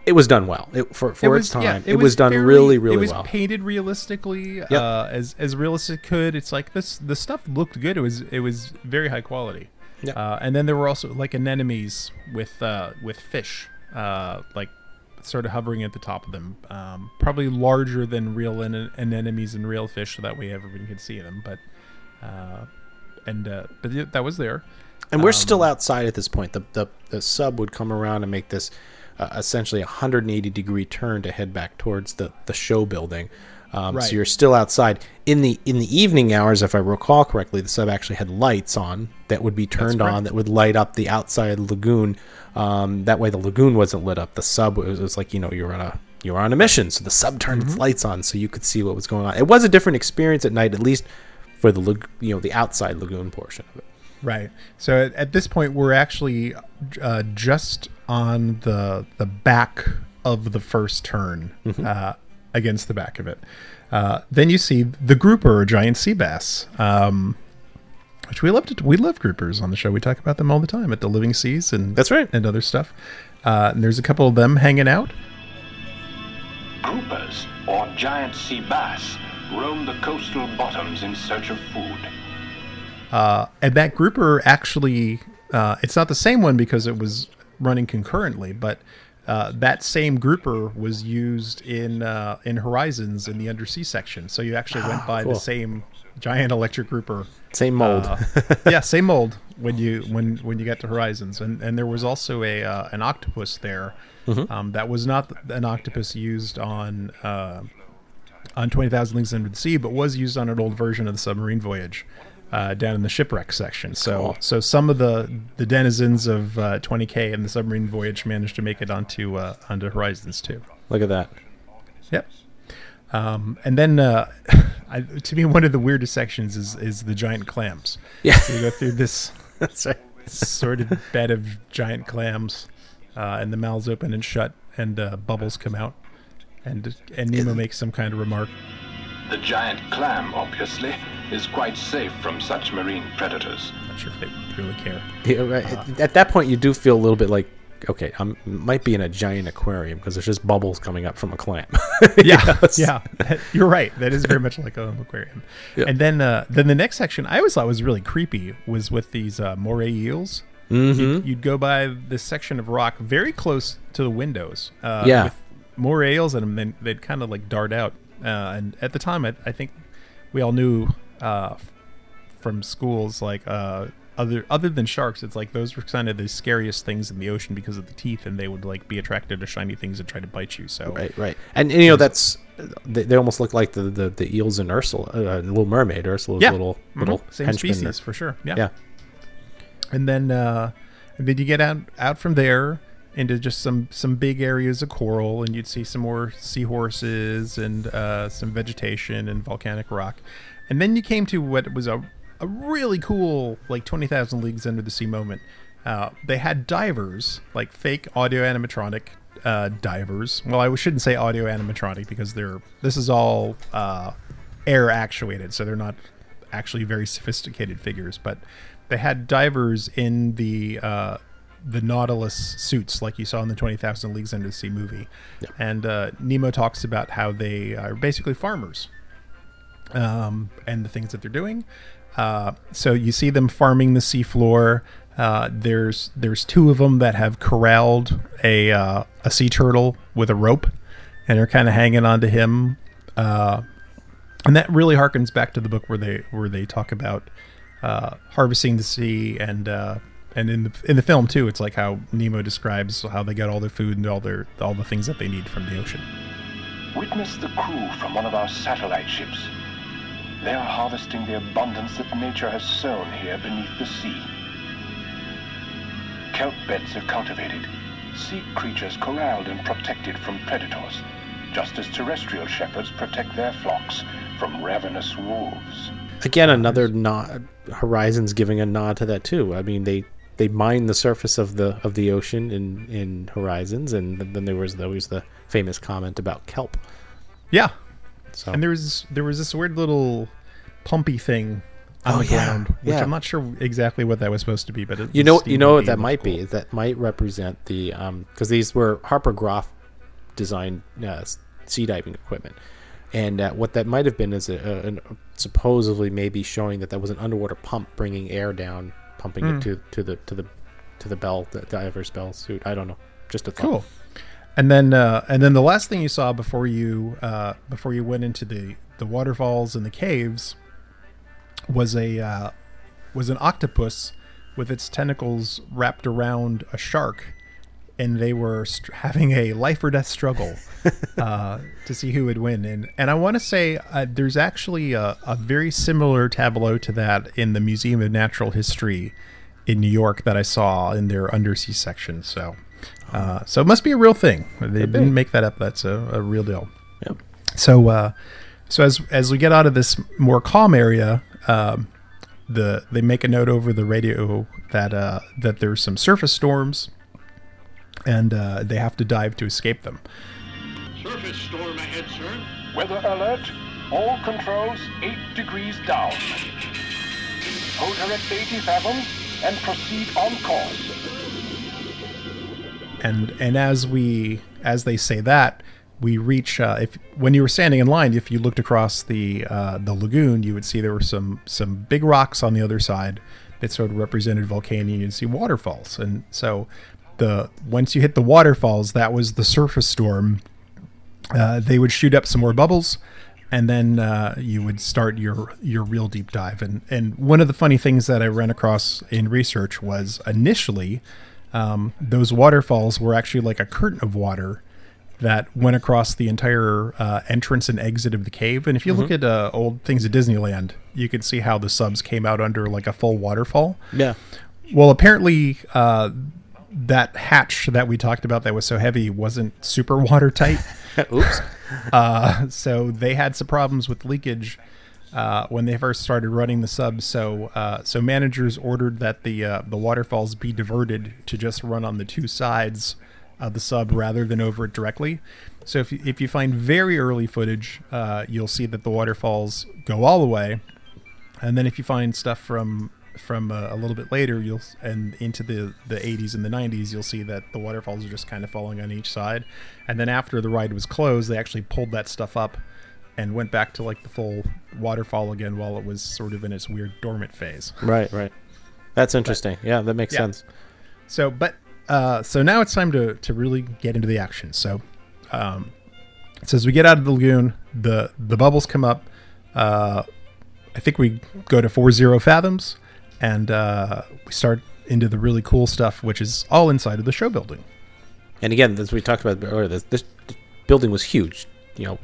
it was done well. For its time. Yeah, it was done really, really well. It was painted realistically, yep. As realistic could. It's like the stuff looked good. It was very high quality. Yep. And then there were also like anemones with fish, like sort of hovering at the top of them, probably larger than real anemones and real fish, so that way everyone could see them. But that was there. And we're still outside at this point. The sub would come around and make this essentially 180-degree turn to head back towards the show building. Right. So you're still outside. In the evening hours, if I recall correctly, the sub actually had lights on that would be turned on that would light up the outside lagoon. That way the lagoon wasn't lit up. The sub was like, you were on a mission, so the sub turned its lights on so you could see what was going on. It was a different experience at night, at least for the outside lagoon portion of it. Right. So at this point, we're actually just on the back of the first turn, against the back of it. Then you see the grouper, or giant sea bass, which we love groupers on the show. We talk about them all the time at the Living Seas and that's right, and other stuff. And there's a couple of them hanging out. Groupers, or giant sea bass, roam the coastal bottoms in search of food. And that grouper actually, it's not the same one because it was running concurrently, but that same grouper was used in Horizons in the undersea section. So you actually went by the same giant electric grouper. Same mold. Same mold when you got to Horizons. And there was also an octopus there. Mm-hmm. That was not an octopus used on 20,000 Leagues Under the Sea, but was used on an old version of the Submarine Voyage down in the shipwreck section. So some of the denizens of 20K and the Submarine Voyage managed to make it onto Horizons too. Look at that. Yep. And then to me, one of the weirdest sections is the giant clams. Yeah. So you go through this That's right. sort of bed of giant clams, and the mouths open and shut, and bubbles come out, and Nemo makes some kind of remark. The giant clam, obviously, is quite safe from such marine predators. Not sure if they really care. Yeah, right. At that point, you do feel a little bit like, okay, I might be in a giant aquarium because there's just bubbles coming up from a clam. Yeah, you're right. That is very much like an aquarium. Yeah. And then the next section I always thought was really creepy was with these moray eels. Mm-hmm. You'd go by this section of rock very close to the windows. With moray eels in them, then they'd kind of like dart out. And at the time, I think we all knew from schools, like other than sharks, it's like those were kind of the scariest things in the ocean because of the teeth, and they would like be attracted to shiny things and try to bite you. So right, and you know that's they almost look like the eels in Ursula, Little Mermaid. Ursula's little same species for sure. Yeah. And then you get out from there into just some big areas of coral, and you'd see some more seahorses and some vegetation and volcanic rock. And then you came to what was a really cool, like 20,000 Leagues Under the Sea moment. They had divers, like fake audio animatronic divers. Well, I shouldn't say audio animatronic because this is all air actuated, so they're not actually very sophisticated figures. But they had divers in the Nautilus suits like you saw in the 20,000 Leagues Under the Sea movie. Yeah. And Nemo talks about how they are basically farmers and the things that they're doing. So you see them farming the seafloor. There's two of them that have corralled a sea turtle with a rope, and they're kind of hanging on to him. And that really harkens back to the book where they talk about harvesting the sea, and in the film too, it's like how Nemo describes how they got all their food and all the things that they need from the ocean. Witness the crew from one of our satellite ships. They are harvesting the abundance that nature has sown here beneath the sea. Kelp beds are cultivated, sea creatures corralled and protected from predators, just as terrestrial shepherds protect their flocks from ravenous wolves. Again, another nod. Horizons giving a nod to that too. I mean, they mine the surface of the ocean in Horizons, and then there was always the famous comment about kelp. Yeah. So. And there was this weird little pumpy thing on the ground, which I'm not sure exactly what that was supposed to be, but you know what that might be. That might represent the because these were Harper Groff designed sea diving equipment, and what that might have been is supposedly maybe showing that was an underwater pump bringing air down, pumping it to the bell, the diver's bell suit. I don't know, just a thought. Cool. And then the last thing you saw before you went into the waterfalls and the caves was an octopus with its tentacles wrapped around a shark, and they were having a life or death struggle to see who would win. And I want to say there's actually a very similar tableau to that in the Museum of Natural History in New York that I saw in their undersea section. So it must be a real thing. They didn't make that up. That's a real deal. Yep. So as we get out of this more calm area, they make a note over the radio that there's some surface storms, and they have to dive to escape them. Surface storm ahead, sir. Weather alert. All controls 8 degrees down. Hold her at 80 fathoms and proceed on course. And as they say that, we reach. When you were standing in line, if you looked across the lagoon, you would see there were some big rocks on the other side that sort of represented volcanoes. You'd see waterfalls, and so once you hit the waterfalls, that was the surface storm. They would shoot up some more bubbles, and then you would start your real deep dive. And one of the funny things that I ran across in research was initially those waterfalls were actually like a curtain of water that went across the entire entrance and exit of the cave. And if you look at old things at Disneyland, you can see how the subs came out under like a full waterfall. Yeah. Well, apparently that hatch that we talked about that was so heavy wasn't super watertight. Oops. So they had some problems with leakage when they first started running the subs. So managers ordered that the waterfalls be diverted to just run on the two sides of the sub rather than over it directly. So if you find very early footage, you'll see that the waterfalls go all the way, and then if you find stuff from a little bit later, and into the 80s and the 90s, you'll see that the waterfalls are just kind of falling on each side. And then after the ride was closed, they actually pulled that stuff up and went back to like the full waterfall again while it was sort of in its weird dormant phase. Right. That's interesting. Yeah, that makes sense. So now it's time to really get into the action. So as we get out of the lagoon, the bubbles come up. I think we go to 40 fathoms, and we start into the really cool stuff, which is all inside of the show building. And again, as we talked about earlier, this building was huge.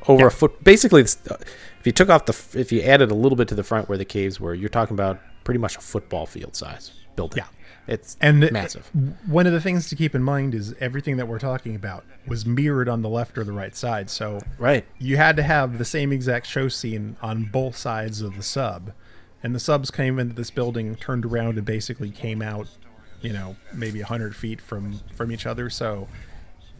Over a foot. Basically, if you added a little bit to the front where the caves were, you're talking about pretty much a football field size building. Yeah. It's massive. One of the things to keep in mind is everything that we're talking about was mirrored on the left or the right side. So you had to have the same exact show scene on both sides of the sub. And the subs came into this building, turned around, and basically came out, maybe 100 feet from each other. So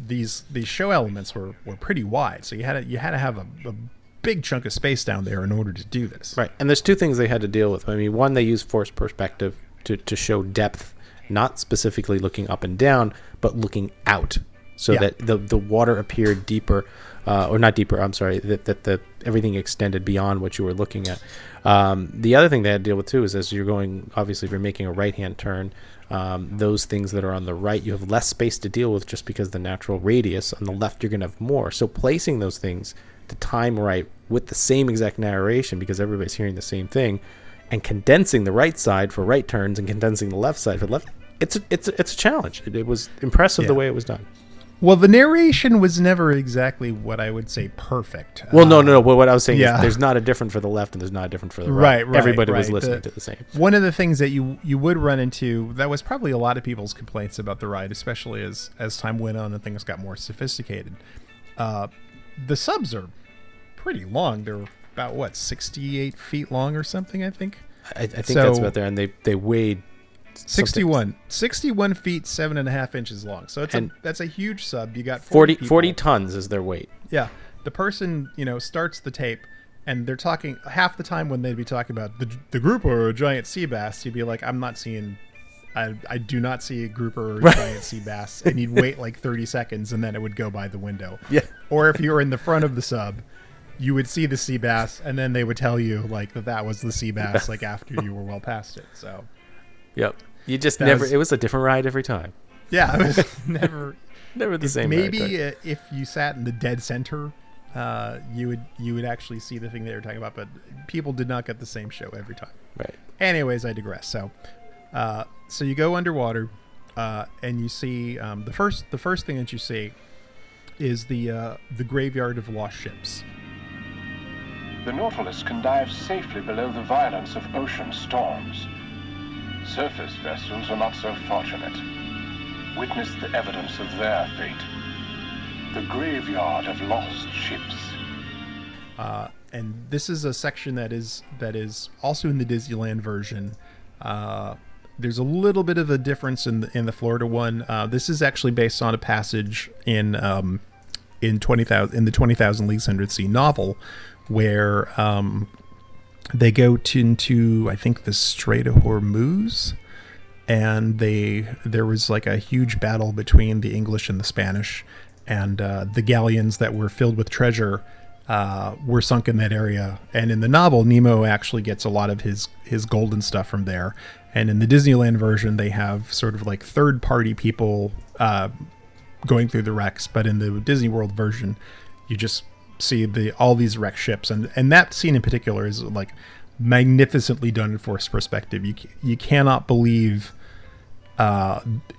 these show elements were pretty wide. So you had to have a big chunk of space down there in order to do this. Right. And there's two things they had to deal with. I mean, one, they used forced perspective to show depth, not specifically looking up and down, but looking out, so that the water appeared deeper, or not deeper. I'm sorry, that everything extended beyond what you were looking at. The other thing they had to deal with too is as you're going, obviously, if you're making a right-hand turn, those things that are on the right, you have less space to deal with just because the natural radius. On the left, you're going to have more. So placing those things to time right with the same exact narration, because everybody's hearing the same thing, and condensing the right side for right turns and condensing the left side for left, it's a challenge. It was impressive the way it was done. Well, the narration was never exactly what I would say perfect. Well, no. Well, what I was saying is there's not a different for the left and there's not a different for the right. Everybody was listening to the same. One of the things that you would run into, that was probably a lot of people's complaints about the ride, especially as time went on and things got more sophisticated. The subs are pretty long. They're about 68 feet long or something, I think. I think that's about there, and they weighed 61 feet 7.5 inches long. So that's a huge sub. You got 40 tons is their weight. Yeah, the person starts the tape, and they're talking half the time when they'd be talking about the grouper or a giant sea bass. You'd be like, I'm not seeing. I do not see a grouper or a giant sea bass, and you'd wait like 30 seconds, and then it would go by the window. Yeah. Or if you were in the front of the sub, you would see the sea bass, and then they would tell you like that was the sea bass, like after you were well past it. So, yep, you just never. It was a different ride every time. Yeah, it was never the same. Maybe if you sat in the dead center, you would actually see the thing they were talking about. But people did not get the same show every time. Right. Anyways, I digress. So you go underwater, and you see the first thing that you see is the graveyard of lost ships. The Nautilus can dive safely below the violence of ocean storms. Surface vessels are not so fortunate. Witness the evidence of their fate. The graveyard of lost ships. And this is a section that is also in the Disneyland version. There's a little bit of a difference in the Florida one. This is actually based on a passage in the 20,000 Leagues Under the Sea novel, where they go into I think the Strait of Hormuz, and there was like a huge battle between the English and the Spanish, and the galleons that were filled with treasure were sunk in that area. And in the novel, Nemo actually gets a lot of his golden stuff from there. And in the Disneyland version, they have sort of like third-party people going through the wrecks. But in the Disney World version, you just see all these wrecked ships. And that scene in particular is like magnificently done in forced perspective. You cannot believe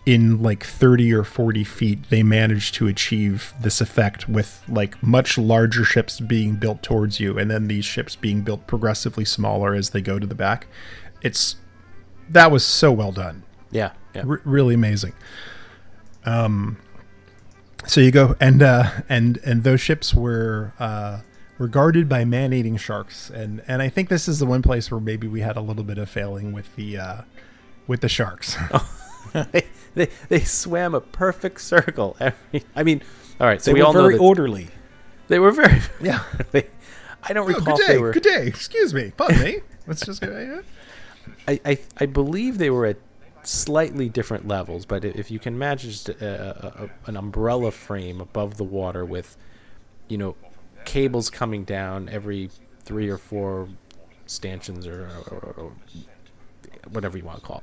in like 30 or 40 feet they managed to achieve this effect with like much larger ships being built towards you, and then these ships being built progressively smaller as they go to the back. That was so well done. Yeah. Really amazing. So you go and those ships were guarded by man-eating sharks, and I think this is the one place where maybe we had a little bit of failing with the sharks. They swam a perfect circle. All right. So they we were all very know orderly. They were very. Yeah. I don't recall good if day, they were. Good day. Excuse me. Pardon me. Let's just go. I believe they were at slightly different levels, but if you can imagine just an umbrella frame above the water with, cables coming down every 3 or 4 stanchions or whatever you want to call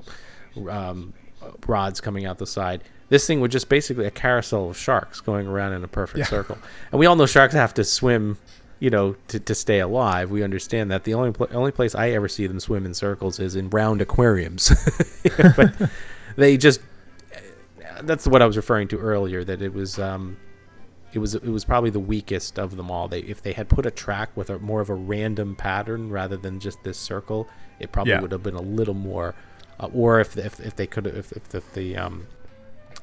it, rods coming out the side. This thing was just basically a carousel of sharks going around in a perfect circle. And we all know sharks have to swim, to stay alive. We understand that. The only place I ever see them swim in circles is in round aquariums. But they just, that's what I was referring to earlier, that it was probably the weakest of them all. If they had put a track with more of a random pattern rather than just this circle, it probably would have been a little more, or if they could have, if the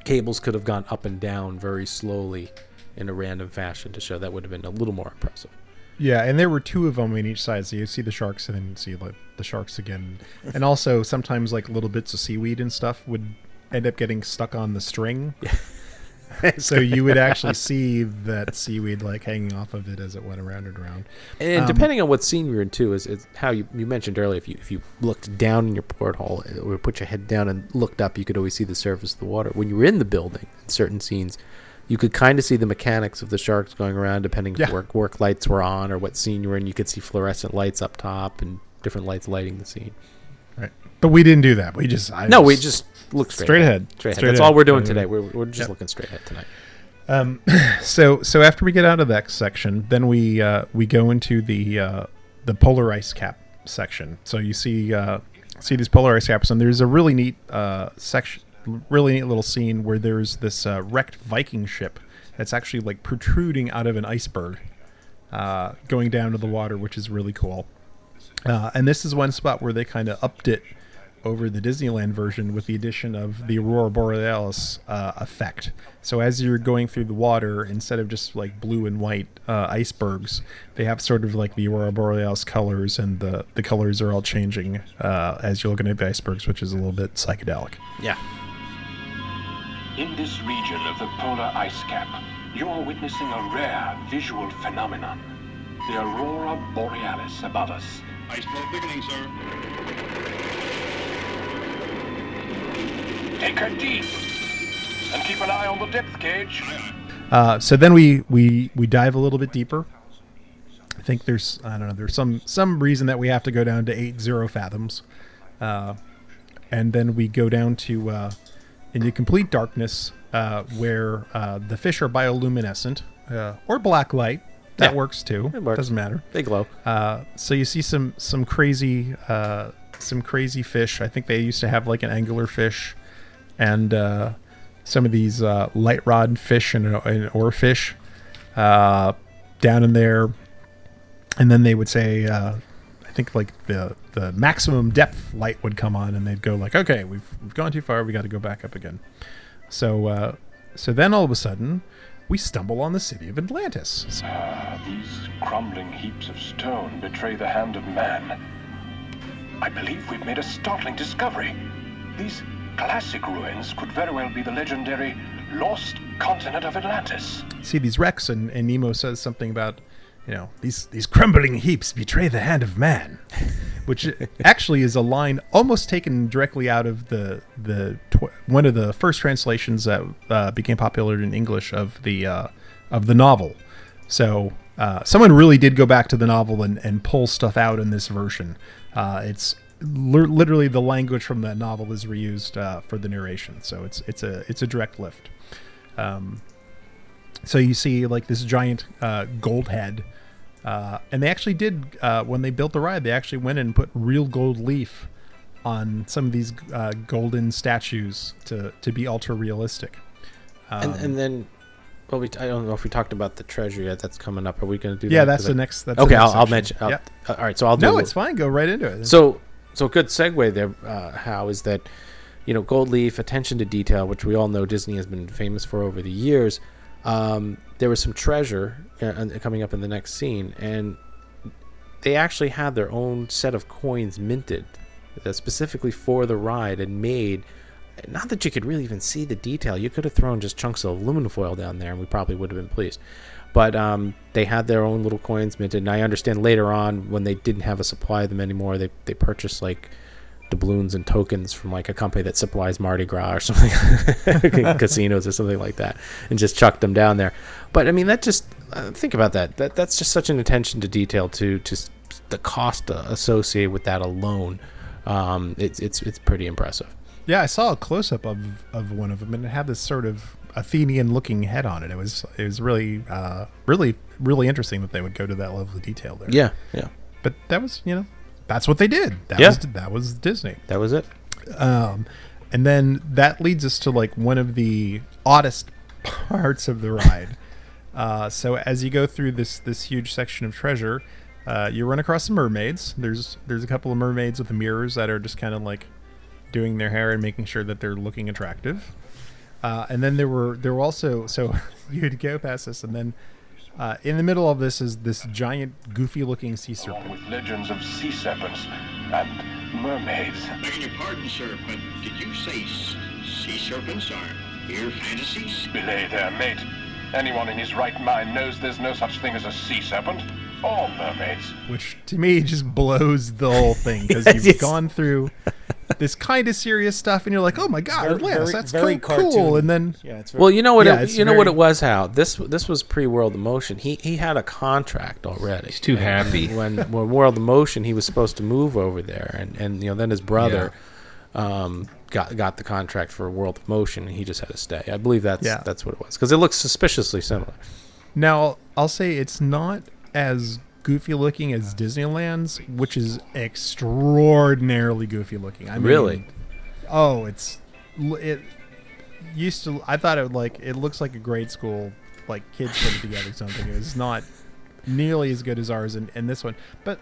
cables could have gone up and down very slowly in a random fashion to show, that would have been a little more impressive. Yeah, and there were 2 of them on each side, so you see the sharks and then you see like the sharks again. And also sometimes like little bits of seaweed and stuff would end up getting stuck on the string. So you would actually see that seaweed like hanging off of it as it went around and around. And depending on what scene you're in too, is how you mentioned earlier, if you looked down in your porthole or put your head down and looked up, you could always see the surface of the water. When you were in the building, in certain scenes, you could kind of see the mechanics of the sharks going around, depending if work lights were on or what scene you were in. You could see fluorescent lights up top and different lights lighting the scene. Right. But we didn't do that. We just looked straight ahead. That's all we're doing today. We're just looking straight ahead tonight. So after we get out of that section, then we go into the polar ice cap section. So you see these polar ice caps, and there's a really neat section. Really neat little scene where there's this wrecked Viking ship that's actually like protruding out of an iceberg, going down to the water, which is really cool. And this is one spot where they kind of upped it over the Disneyland version with the addition of the Aurora Borealis effect. So as you're going through the water, instead of just like blue and white icebergs, they have sort of like the Aurora Borealis colors, and the colors are all changing as you're looking at the icebergs, which is a little bit psychedelic. Yeah. In this region of the polar ice cap, you are witnessing a rare visual phenomenon. The Aurora Borealis above us. Iceberg beginning, sir. Take her deep, and keep an eye on the depth gauge. So then we dive a little bit deeper. I think there's some reason that we have to go down to 80 fathoms, and then we go down to into complete darkness, where the fish are bioluminescent or black light. That works too. It works. Doesn't matter. They glow. So you see some crazy fish. I think they used to have like an angler fish, and some of these light rod fish and oarfish down in there. And then they would say, I think like the maximum depth light would come on, and they'd go like, okay, we've gone too far. We got to go back up again. So then all of a sudden, we stumble on the city of Atlantis. These crumbling heaps of stone betray the hand of man. I believe we've made a startling discovery. These classic ruins could very well be the legendary lost continent of Atlantis. See these wrecks, and Nemo says something about, these crumbling heaps betray the hand of man, which actually is a line almost taken directly out of one of the first translations that became popular in English of the novel. So someone really did go back to the novel and pull stuff out in this version. It's literally the language from that novel is reused for the narration. So it's a direct lift. So you see like this giant gold head, and they actually did when they built the ride. They actually went and put real gold leaf on some of these golden statues to be ultra realistic. And then, well, I don't know if we talked about the treasure yet. That's coming up. Are we going to do that? Yeah, that's the next. That's okay, the next I'll mention. All right, so I'll do. No, it's fine. Go right into it. So good segue there. How is that? Gold leaf, attention to detail, which we all know Disney has been famous for over the years. There was some treasure coming up in the next scene, and they actually had their own set of coins minted specifically for the ride and made. Not that you could really even see the detail. You could have thrown just chunks of aluminum foil down there and we probably would have been pleased. But they had their own little coins minted. And I understand later on when they didn't have a supply of them anymore, they purchased like doubloons and tokens from like a company that supplies Mardi Gras or something, casinos or something like that, and just chucked them down there. But I mean, that just, think about that. That's just such an attention to detail to the cost associated with that alone. It's pretty impressive. Yeah, I saw a close-up of one of them, and it had this sort of Athenian-looking head on it. It was really, really interesting that they would go to that level of detail there. Yeah. But that was, that's what they did. That was Disney. That was it. And then that leads us to like one of the oddest parts of the ride. So as you go through this huge section of treasure, you run across some mermaids. There's a couple of mermaids with the mirrors that are just kind of like doing their hair and making sure that they're looking attractive. And then there were also, so you'd go past this, and then in the middle of this is this giant goofy looking sea serpent with legends of sea serpents and mermaids. Begging your pardon, sir, but did you say sea serpents are mere fantasies? Belay there, mate. Anyone in his right mind knows there's no such thing as a sea serpent or mermaids. Which to me just blows the whole thing, because you've gone through this kind of serious stuff and you're like, oh my god, Atlantis, that's very cool. And then well, you know what it was, Hal. This was pre-World of Motion. He had a contract already. He's too happy. When World of Motion, he was supposed to move over there, and then his brother got the contract for World of Motion, and he just had to stay. I believe that's what it was, because it looks suspiciously similar. Now I'll say it's not as goofy looking as Disneyland's, which is extraordinarily goofy looking. I mean, really? Oh, it used to. I thought it looks like a grade school, like kids put it together something. It was not nearly as good as ours in this one. But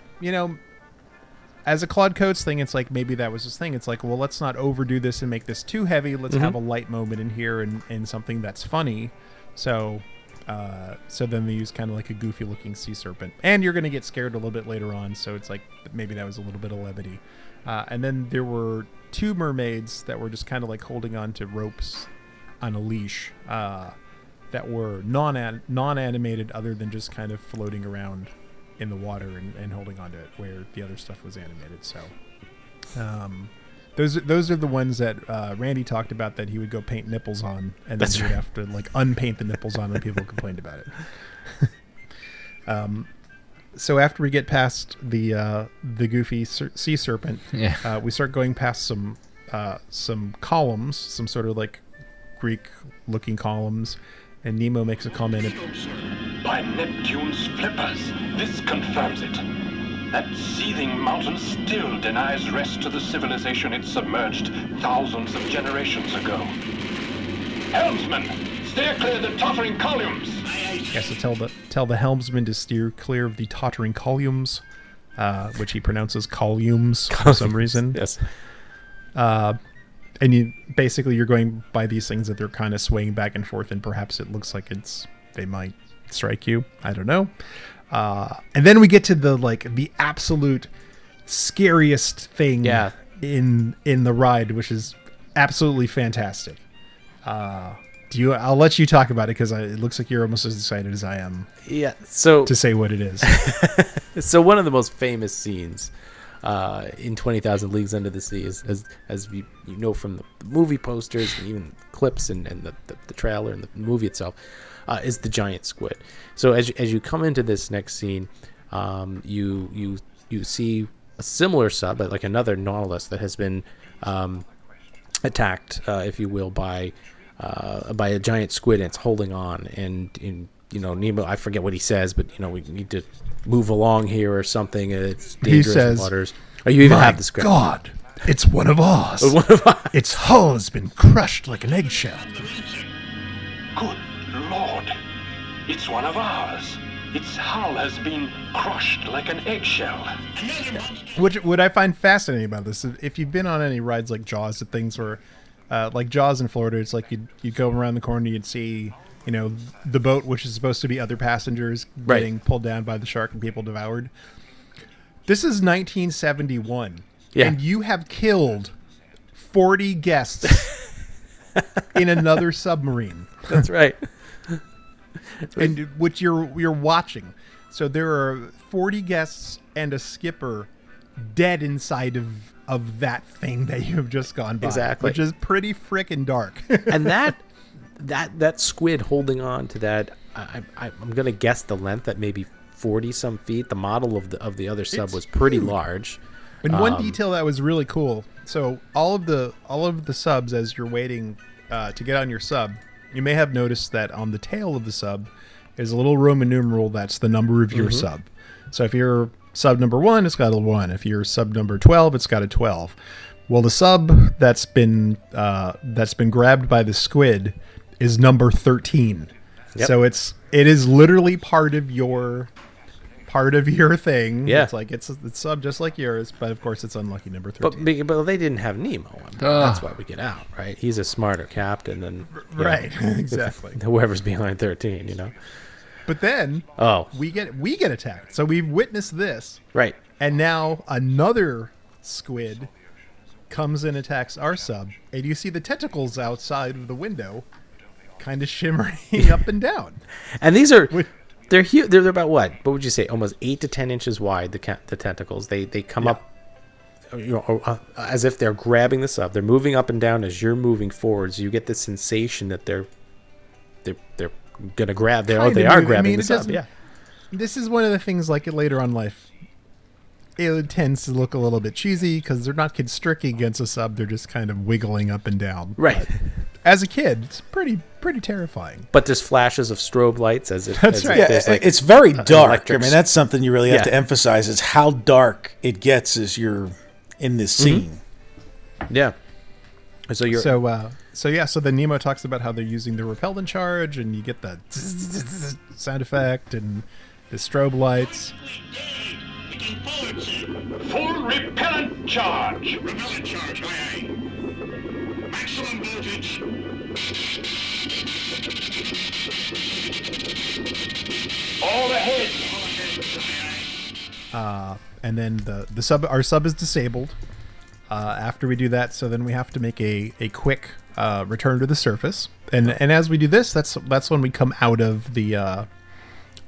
as a Claude Coates thing, it's like maybe that was his thing. It's like, well, let's not overdo this and make this too heavy. Let's have a light moment in here and something that's funny. So then they use kind of like a goofy looking sea serpent, and you're going to get scared a little bit later on. So it's like maybe that was a little bit of levity. And then there were two mermaids that were just kind of like holding on to ropes on a leash that were non-animated, other than just kind of floating around in the water and holding onto it, where the other stuff was animated. So those are the ones that Randy talked about that he would go paint nipples on, and then he would have to like unpaint the nipples on when people complained about it. So after we get past the goofy sea serpent, we start going past some columns, some sort of like Greek-looking columns, and Nemo makes a comment. By Neptune's flippers, this confirms it. That seething mountain still denies rest to the civilization it submerged thousands of generations ago. Helmsman, steer clear of the tottering columns. Yeah, so tell the helmsman to steer clear of the tottering columns, which he pronounces columns for some reason. Yes. And you're going by these things that they're kind of swaying back and forth, and perhaps it looks like they might strike you. I don't know. And then we get to the absolute scariest thing in the ride, which is absolutely fantastic. I'll let you talk about it, because it looks like you're almost as excited as I am. Yeah. So to say what it is. So one of the most famous scenes in 20,000 Leagues Under the Sea is, as you know from the movie posters and even clips and the trailer and the movie itself, is the giant squid. So as you come into this next scene, you see similar sub, like another Nautilus that has been attacked, if you will, by a giant squid, and it's holding on. And Nemo, I forget what he says, but we need to move along here or something. It's dangerous waters. Or you even have the script. God, it's one of ours. Its hull has been crushed like an eggshell. Good Lord, it's one of ours. Its hull has been crushed like an eggshell. What I find fascinating about this, if you've been on any rides like Jaws, and things where, like Jaws in Florida, it's like you'd go around the corner, you'd see, the boat, which is supposed to be other passengers, getting pulled down by the shark and people devoured. This is 1971, and you have killed 40 guests in another submarine. That's right. And which you're watching. So there are 40 guests and a skipper dead inside of that thing that you have just gone by. Exactly. Which is pretty frickin' dark. And that squid holding on to that, I'm gonna guess the length at maybe 40 some feet. The model of the other sub was pretty large. And one detail that was really cool. So all of the subs, as you're waiting to get on your sub, you may have noticed that on the tail of the sub is a little Roman numeral that's the number of your sub. So if you're sub number 1, it's got a 1. If you're sub number 12, it's got a 12. Well, the sub that's been grabbed by the squid is number 13. Yep. So it is literally part of your thing. Yeah. It's like it's sub just like yours, but of course it's unlucky number 13. But they didn't have Nemo. That's why we get out, right? He's a smarter captain than exactly whoever's behind 13. But then we get attacked. So we've witnessed this, right? And now another squid comes and attacks our sub, and you see the tentacles outside of the window, kind of shimmering up and down. And these are. They're huge. They're about what would you say? Almost 8 to 10 inches wide. The tentacles. They come up, as if they're grabbing the sub. They're moving up and down as you're moving forward. So you get the sensation that they're gonna grab. They are grabbing the sub. Yeah. This is one of the things, like later on in life, it tends to look a little bit cheesy because they're not constricting against a sub. They're just kind of wiggling up and down. Right. But as a kid, it's pretty terrifying. But there's flashes of strobe lights as if that's right. It's very dark. I mean, that's something you really have to emphasize, is how dark it gets as you're in this scene. Yeah. So then Nemo talks about how they're using the repellent charge, and you get the sound effect and the strobe lights. Full repellent charge. Repellent charge, aye. Maximum voltage. All ahead. And then our sub is disabled. After we do that, so then we have to make a quick return to the surface. And as we do this, that's when we come out of the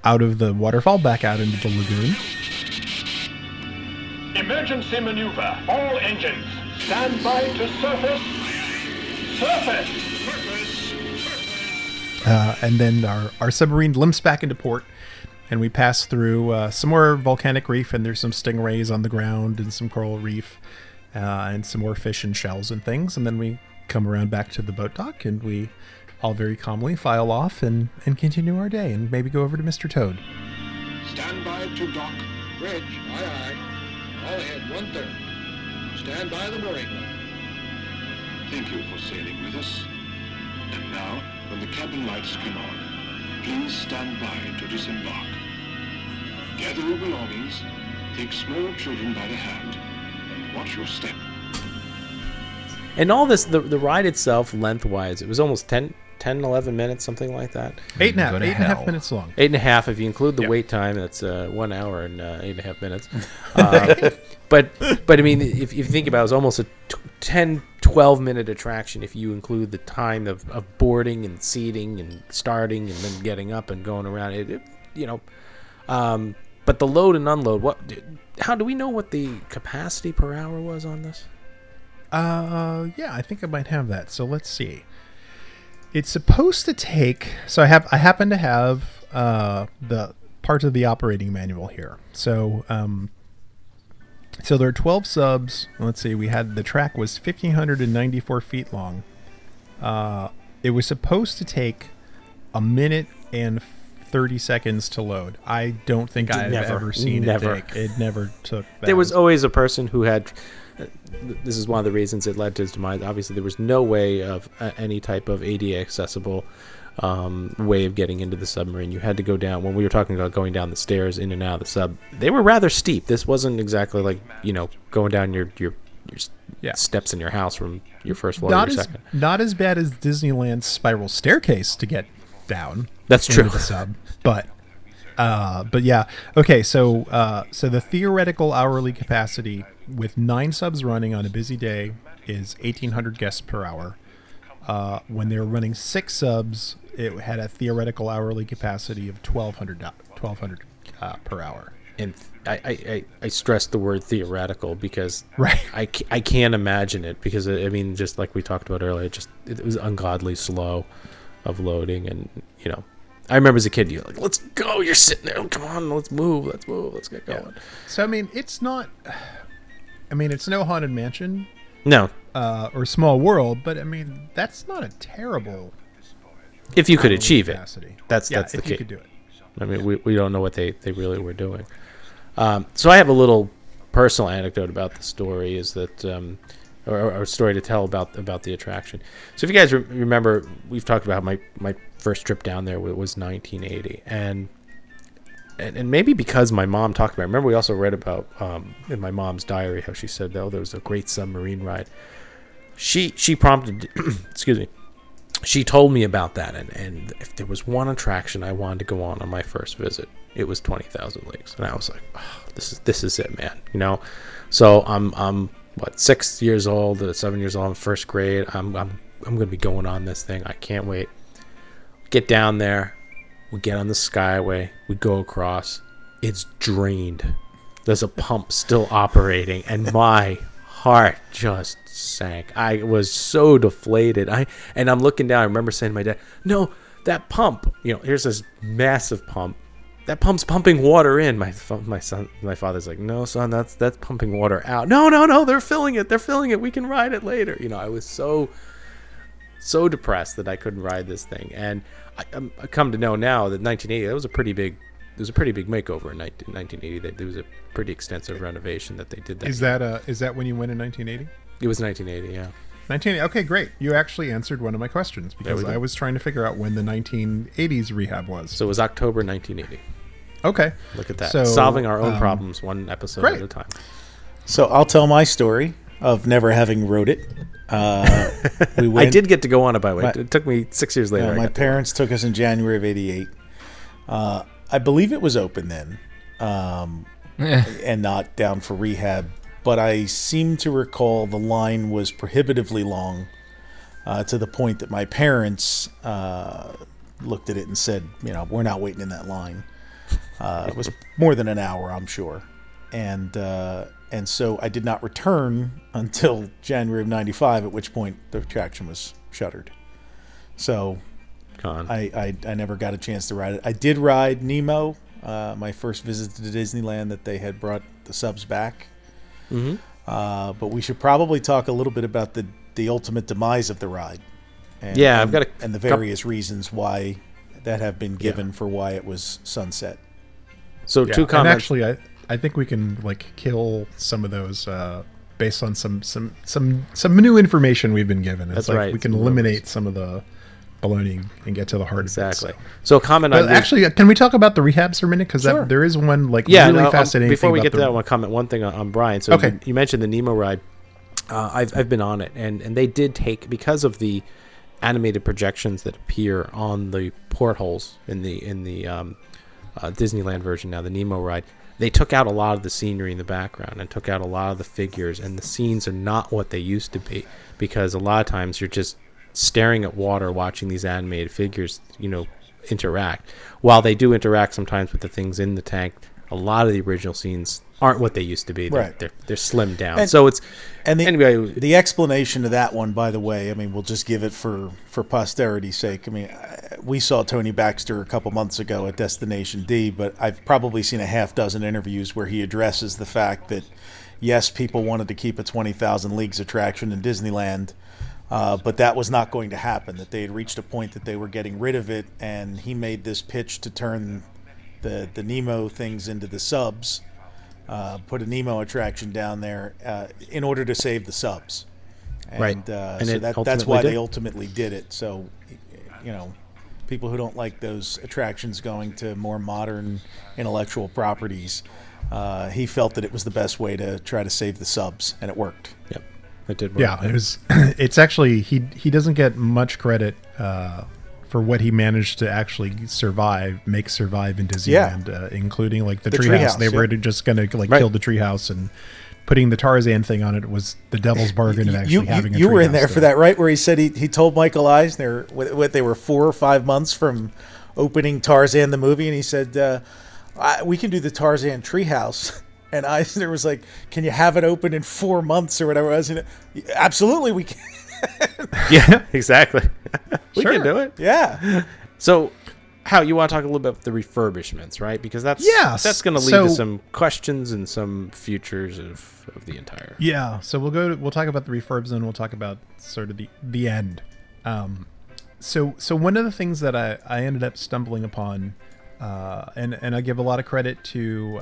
waterfall back out into the lagoon. Emergency maneuver. All engines, stand by to surface. Surface. And then our submarine limps back into port, and we pass through some more volcanic reef, and there's some stingrays on the ground and some coral reef, and some more fish and shells and things. And then we come around back to the boat dock, and we all very calmly file off and continue our day, and maybe go over to Mr. Toad. Stand by to dock. Bridge, aye aye. All ahead, 1/3. Stand by the mooring line. Thank you for sailing with us. And now, when the cabin lights come on, please stand by to disembark. Gather your belongings, take small children by the hand, and watch your step. And all this, the ride itself, lengthwise, it was almost 10, 11 minutes, something like that. 8.5 minutes long. 8.5 if you include the wait time. That's 1 hour and 8.5 minutes. But I mean, if you think about it, it's almost a 10, 12-minute attraction if you include the time of boarding and seating and starting and then getting up and going around it. But the load and unload, how do we know what the capacity per hour was on this? Yeah, I think I might have that. So let's see. It's supposed to take. So I happen to have the part of the operating manual here. So So there are 12 subs. Let's see. The track was 1,594 feet long. It was supposed to take a minute and 30 seconds to load. I don't think I've ever seen it take. It never took that. There was always a person who had... This is one of the reasons it led to his demise. Obviously, there was no way of any type of ADA accessible way of getting into the submarine. You had to go down. When we were talking about going down the stairs in and out of the sub, they were rather steep. This wasn't exactly like, going down your steps in your house from your first floor to your second. Not as bad as Disneyland's spiral staircase to get down. That's true. The sub, but yeah. Okay, so the theoretical hourly capacity with 9 subs running on a busy day is 1,800 guests per hour. When they were running 6 subs, it had a theoretical hourly capacity of 1,200 per hour. And I stress the word theoretical because right. I can't imagine it because, just like we talked about earlier, it was ungodly slow of loading. And, I remember as a kid, you're like, let's go. You're sitting there. Come on, let's move. Let's get going. Yeah. So, it's not... it's no Haunted Mansion. No. Or Small World, but, that's not a terrible... If you could achieve capacity. That's the key. If you could do it. We don't know what they really were doing. So I have a little personal anecdote about the story, is that... or a story to tell about the attraction. So if you guys remember, we've talked about my first trip down there was 1980, and maybe because my mom talked about it. Remember, we also read about in my mom's diary how she said, there was a great submarine ride. She prompted, excuse me, she told me about that, and if there was one attraction I wanted to go on my first visit, it was 20,000 Leagues, and I was like, this is it, man. So I'm 6 years old, 7 years old, I'm first grade. I'm going to be going on this thing. I can't wait. Get down there. We get on the Skyway. We go across. It's drained. There's a pump still operating, and my heart just sank. I was so deflated. I'm looking down. I remember saying to my dad, "No, that pump. Here's this massive pump. That pump's pumping water in." My father's like, "No, son, that's pumping water out." No, they're filling it. We can ride it later. I was so depressed that I couldn't ride this thing. And I come to know now that 1980, that was a pretty big makeover in 1980. There was a pretty extensive renovation that they did. Is that when you went in 1980? It was 1980, yeah. 1980. Okay, great. You actually answered one of my questions because I was trying to figure out when the 1980s rehab was. So it was October 1980. Okay. Look at that. So, solving our own problems one episode at a time. So I'll tell my story of never having rode it. I did get to go on it, by the way. It took me 6 years later. My parents took us in January of 88. I believe it was open then and not down for rehab. But I seem to recall the line was prohibitively long to the point that my parents looked at it and said, we're not waiting in that line. It was more than an hour, I'm sure. And so I did not return until January of 95, at which point the attraction was shuttered. So I never got a chance to ride it. I did ride Nemo, my first visit to Disneyland, that they had brought the subs back. Mm-hmm. But we should probably talk a little bit about the ultimate demise of the ride. And the various reasons why that have been given for why it was sunset. So 2 comments. And actually, I think we can kill some of those based on some new information we've been given. That's right. We can eliminate some of the baloney and get to the heart exactly. of it. So comment on actually, can we talk about the rehabs for a minute? Because there is one really fascinating. Before we get to that, I want to comment one thing on Brian. So you mentioned the Nemo ride. I've been on it, and they did take, because of the animated projections that appear on the portholes in the Disneyland version now, the Nemo ride. They took out a lot of the scenery in the background and took out a lot of the figures, and the scenes are not what they used to be, because a lot of times you're just staring at water watching these animated figures interact. While they do interact sometimes with the things in the tank, a lot of the original scenes aren't what they used to be. They're slimmed down. The explanation of that one, by the way, we'll just give it for posterity's sake. We saw Tony Baxter a couple months ago at Destination D, but I've probably seen a half dozen interviews where he addresses the fact that yes, people wanted to keep a 20,000 Leagues attraction in Disneyland, but that was not going to happen, that they had reached a point that they were getting rid of it, and he made this pitch to turn the Nemo things into the subs, put a Nemo attraction down there in order to save the subs. And, right. So that's why they ultimately did it. So, people who don't like those attractions going to more modern intellectual properties, he felt that it was the best way to try to save the subs, and it worked. Yep, it did work. Yeah, it was. It's actually he doesn't get much credit for what he managed to actually make survive in Disneyland, including like the treehouse. They were just going to kill the treehouse, and putting the Tarzan thing on it was the devil's bargain of actually having a treehouse. You were in there for that, right? Where he said he told Michael Eisner they were 4 or 5 months from opening Tarzan the movie, and he said, we can do the Tarzan treehouse. And Eisner was like, can you have it open in 4 months or whatever? I was absolutely, we can. Yeah, exactly. We can do it. Yeah. So, Hal, you want to talk a little bit about the refurbishments, right? Because that's going to lead to some questions and some futures of the entire. Yeah. So we'll talk about the refurbs, and we'll talk about sort of the end. So one of the things that I ended up stumbling upon, and I give a lot of credit to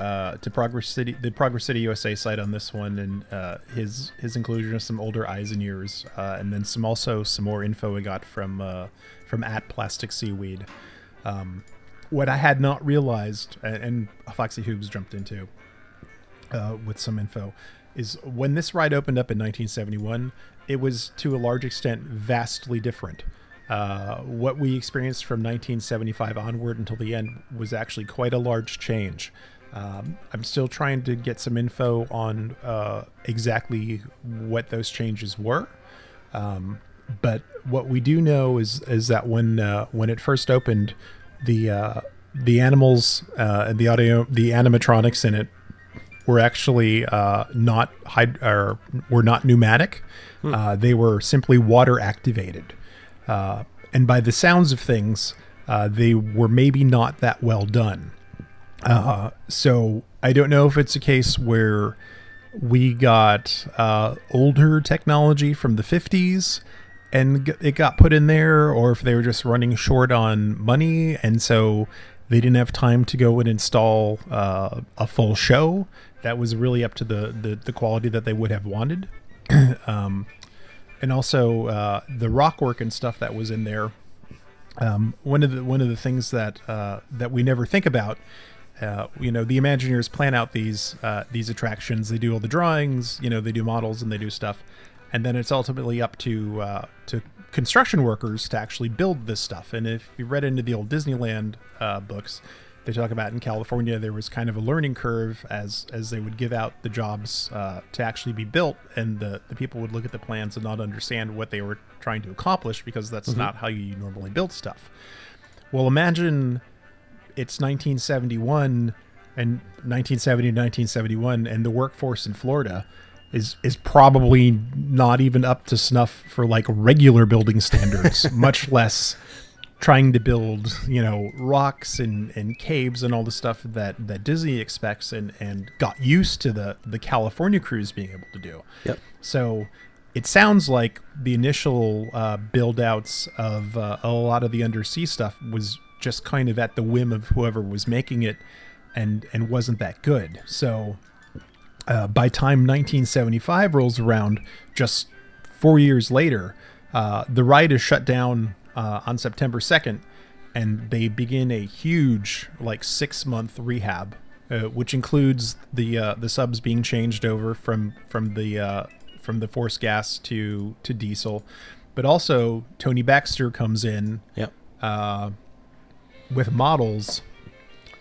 Progress City, the Progress City USA site on this one, and his inclusion of some older eyes and ears, and then some more info we got from at Plastic Seaweed. What I had not realized, and Foxy Hoobs jumped into with some info, is when this ride opened up in 1971, it was to a large extent vastly different. What we experienced from 1975 onward until the end was actually quite a large change. I'm still trying to get some info on exactly what those changes were. But what we do know is that when it first opened, the animals and the animatronics in it were actually were not pneumatic. They were simply water activated. And by the sounds of things, they were maybe not that well done. So I don't know if it's a case where we got older technology from the 50s and it got put in there, or if they were just running short on money and so they didn't have time to go and install a full show that was really up to the quality that they would have wanted. And also the rock work and stuff that was in there. One of the things that we never think about, the Imagineers plan out these attractions. They do all the drawings, they do models and they do stuff, and then it's ultimately up to construction workers to actually build this stuff. And if you read into the old Disneyland books, they talk about in California there was kind of a learning curve as they would give out the jobs to actually be built, and the people would look at the plans and not understand what they were trying to accomplish, because that's not how you normally build stuff. Well, imagine it's 1971 and 1970 to 1971, and the workforce in Florida is probably not even up to snuff for like regular building standards, much less trying to build, rocks and caves and all the stuff that Disney expects and got used to the California crews being able to do. Yep. So it sounds like the initial build outs of a lot of the undersea stuff was just kind of at the whim of whoever was making it and wasn't that good. So by time 1975 rolls around, just 4 years later, the ride is shut down on September 2nd, and they begin a huge 6-month rehab, which includes the subs being changed over from the force gas to diesel, but also Tony Baxter comes in with models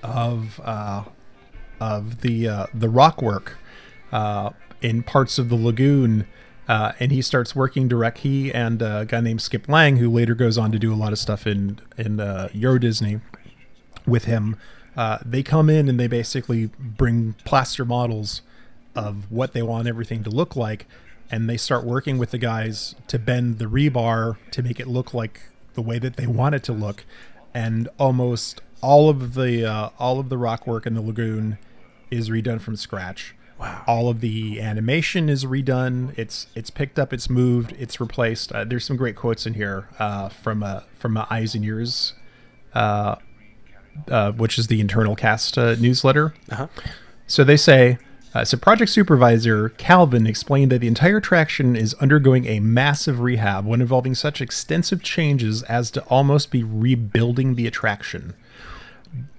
of the rock work in parts of the lagoon. And he starts working direct. He and a guy named Skip Lang, who later goes on to do a lot of stuff in Euro Disney with him. They come in and they basically bring plaster models of what they want everything to look like, and they start working with the guys to bend the rebar to make it look like the way that they want it to look. And almost all of the rock work in the lagoon is redone from scratch. Wow. All of the animation is redone. It's picked up. It's moved. It's replaced. There's some great quotes in here from Eyes and Ears, which is the internal cast newsletter. Uh-huh. So they say, so project supervisor Calvin explained that the entire attraction is undergoing a massive rehab, one involving such extensive changes as to almost be rebuilding the attraction.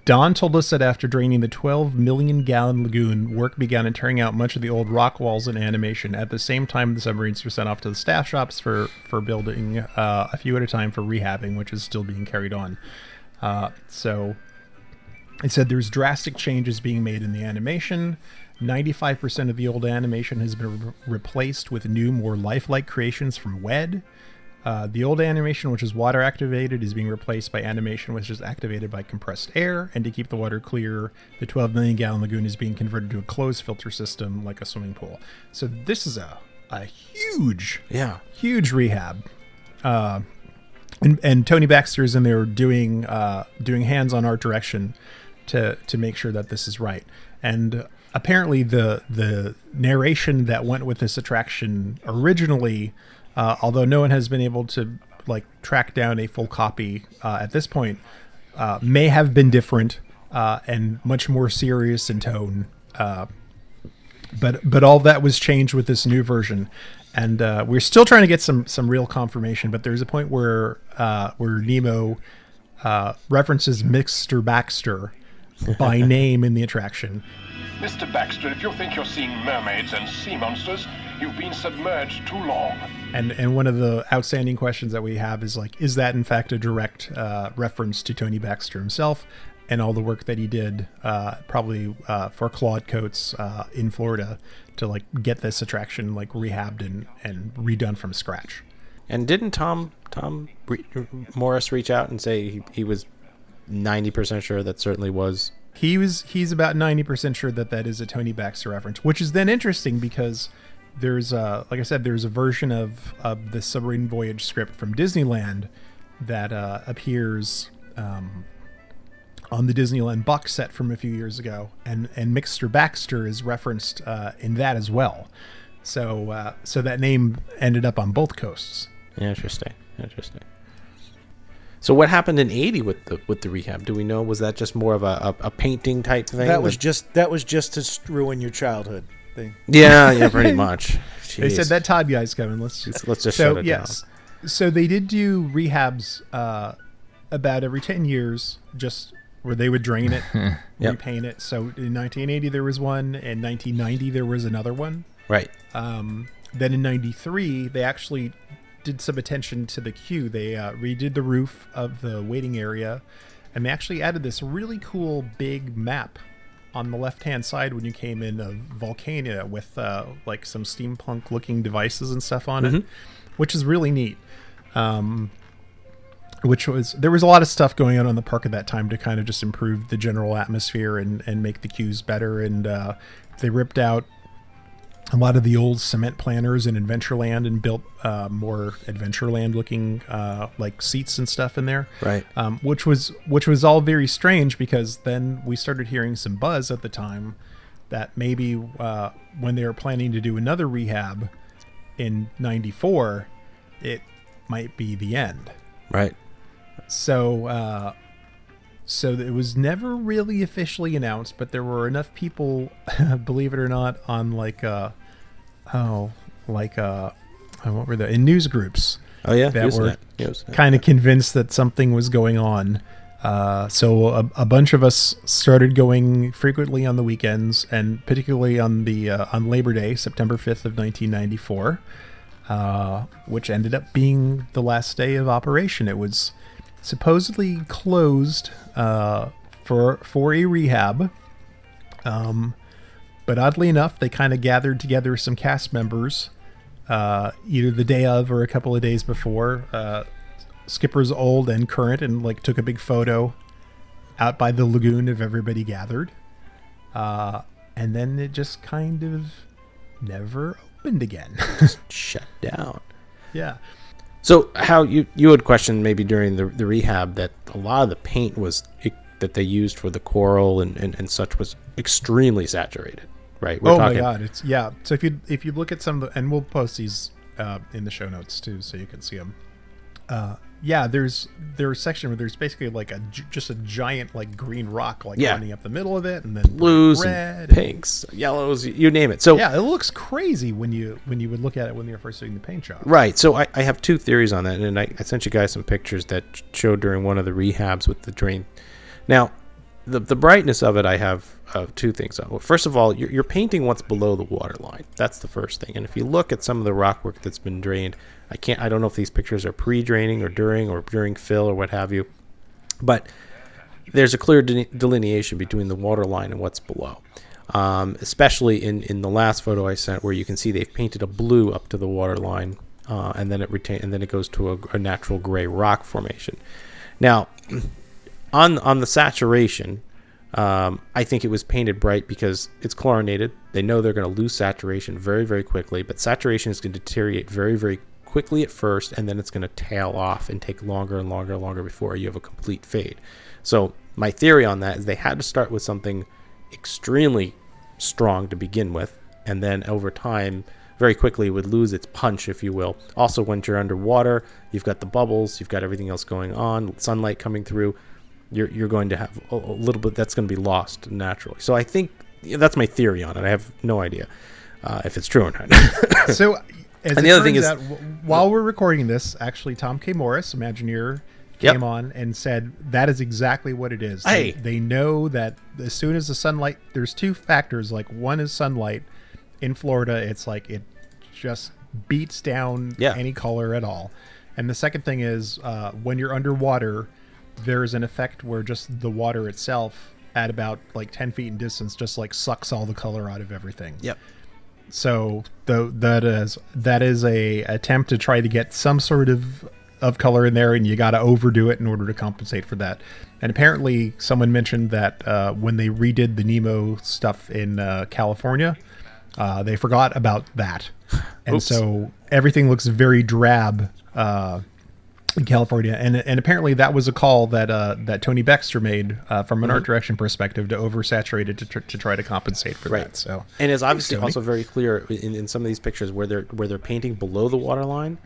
Don told us that after draining the 12 million gallon lagoon, work began in tearing out much of the old rock walls and animation. At the same time, the submarines were sent off to the staff shops for building a few at a time for rehabbing, which is still being carried on. So it said there's drastic changes being made in the animation. 95% of the old animation has been replaced with new, more lifelike creations from WED. The old animation, which is water activated, is being replaced by animation which is activated by compressed air. And to keep the water clear, the 12 million gallon lagoon is being converted to a closed filter system like a swimming pool. So this is a huge rehab. And Tony Baxter is in there doing hands-on art direction to make sure that this is right. And apparently the narration that went with this attraction originally, although no one has been able to track down a full copy at this point, may have been different and much more serious in tone. But all that was changed with this new version, and we're still trying to get some real confirmation. But there's a point where Nemo references Mr. Baxter by name in the attraction. Mr. Baxter, if you think you're seeing mermaids and sea monsters, you've been submerged too long. And one of the outstanding questions that we have is is that in fact a direct reference to Tony Baxter himself and all the work that he did probably for Claude Coates in Florida to get this attraction rehabbed and redone from scratch. And didn't Tom Morris reach out and say he was 90% sure that certainly was? He's about 90% sure that is a Tony Baxter reference, which is then interesting because there's like I said, there's a version of the Submarine Voyage script from Disneyland that appears on the Disneyland box set from a few years ago, and Mr. Baxter is referenced in that as well. So that name ended up on both coasts. Interesting. So what happened in '80 with the rehab? Do we know? Was that just more of a painting type thing? That was just to ruin your childhood thing. Yeah, pretty much. Jeez. They said that Todd guy's coming. Let's just shut it down. So they did do rehabs about every 10 years, just where they would drain it, repaint it. So in 1980 there was one, in 1990 there was another one. Right. Then in 93 they actually did some attention to the queue. They redid the roof of the waiting area, and they actually added this really cool big map on the left-hand side when you came in of Volcania with some steampunk looking devices and stuff on it, which is really neat. There was a lot of stuff going on the park at that time to kind of just improve the general atmosphere and make the queues better. And they ripped out a lot of the old cement planters in Adventureland and built more Adventureland looking seats and stuff in there. Right. Which was all very strange, because then we started hearing some buzz at the time that maybe when they were planning to do another rehab in 94, it might be the end. Right. So it was never really officially announced, but there were enough people, believe it or not, on what were they, in news groups? Oh yeah, that were kind of convinced that something was going on. So a bunch of us started going frequently on the weekends, and particularly on Labor Day, September 5th of 1994, which ended up being the last day of operation. It was supposedly closed for a rehab, but oddly enough, they kind of gathered together some cast members either the day of or a couple of days before, skippers old and current, and took a big photo out by the lagoon of everybody gathered, and then it just kind of never opened again. Just shut down. Yeah. So how you had questioned maybe during the rehab that a lot of the paint that they used for the coral and such was extremely saturated. right? We're talking, my God, it's So if you look at some of the, and we'll post these in the show notes too, so you can see them. There's a section where there's basically like just a giant like green rock running up the middle of it, and then blues, red, and pinks, yellows, you name it. So it looks crazy when you would look at it when you're first doing the paint job. Right. So I have two theories on that, and I sent you guys some pictures that showed during one of the rehabs with the drain. Now, the brightness of it, I have two things. First of all, you're painting what's below the water line. That's the first thing. And if you look at some of the rock work that's been drained, I don't know if these pictures are pre-draining or during fill or what have you, but there's a clear delineation between the water line and what's below. Especially in the last photo I sent, where you can see they've painted a blue up to the water line, and then it goes to a natural gray rock formation. Now, on the saturation, I think it was painted bright because it's chlorinated. They know they're going to lose saturation very, very quickly, but saturation is going to deteriorate very, very quickly at first, and then it's going to tail off and take longer and longer and longer before you have a complete fade. So my theory on that is they had to start with something extremely strong to begin with, and then over time very quickly would lose its punch, if you will. Also, when you're underwater, you've got the bubbles, you've got everything else going on, sunlight coming through, you're going to have a little bit that's going to be lost naturally. So I think that's my theory on it. I have no idea if it's true or not. So and the other thing is, while we're recording this, actually Tom K. Morris, Imagineer, came on and said that is exactly what it is. Hey. They know that as soon as the sunlight, there's two factors. Like, one is sunlight. In Florida, it's like it just beats down any color at all. And the second thing is when you're underwater, there's an effect where just the water itself at about like 10 feet in distance just like sucks all the color out of everything. Yep. So that is a attempt to try to get some sort of color in there, and you got to overdo it in order to compensate for that. And apparently someone mentioned that when they redid the Nemo stuff in California, they forgot about that. And so everything looks very drab in California. And apparently that was a call that Tony Baxter made from an art direction perspective to oversaturate it to try to compensate for that. So, and it's obviously also very clear in some of these pictures where they're painting below the water line.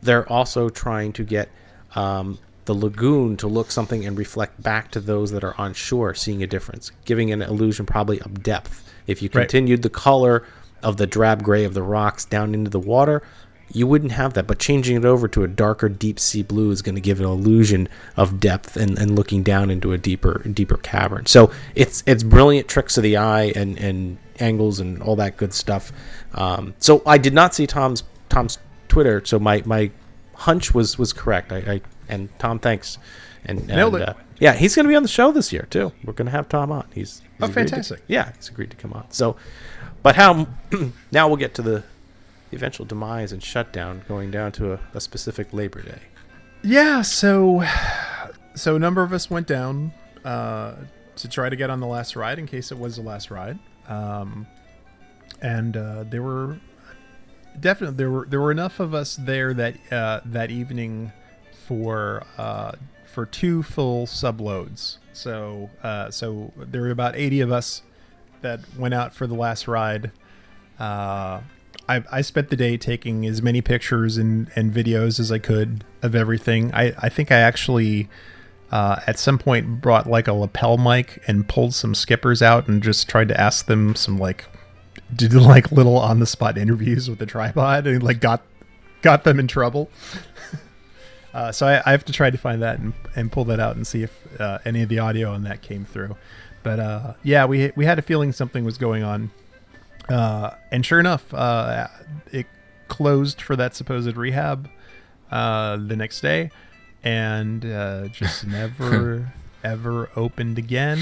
They're also trying to get the lagoon to look something and reflect back to those that are on shore, seeing a difference, giving an illusion probably of depth. If you continued the color of the drab gray of the rocks down into the water, you wouldn't have that. But changing it over to a darker deep sea blue is going to give an illusion of depth and looking down into a deeper cavern. So it's brilliant tricks of the eye and angles and all that good stuff. So I did not see Tom's Twitter, so my hunch was correct. And Tom, thanks. And nailed it. Yeah, he's going to be on the show this year too. We're going to have Tom on. He's fantastic. He's agreed to come on. So, but how? Now we'll get to the eventual demise and shutdown, going down to a specific Labor Day. Yeah. So a number of us went down to try to get on the last ride in case it was the last ride, and there were. Definitely, there were enough of us there that evening for 2 full subloads. So there were about 80 of us that went out for the last ride. I spent the day taking as many pictures and videos as I could of everything. I think I actually at some point brought like a lapel mic and pulled some skippers out and just tried to ask them some did like little on the spot interviews with the tripod and like got them in trouble. So I have to try to find that and pull that out and see if any of the audio on that came through. But we had a feeling something was going on. And sure enough, it closed for that supposed rehab the next day and just never ever opened again.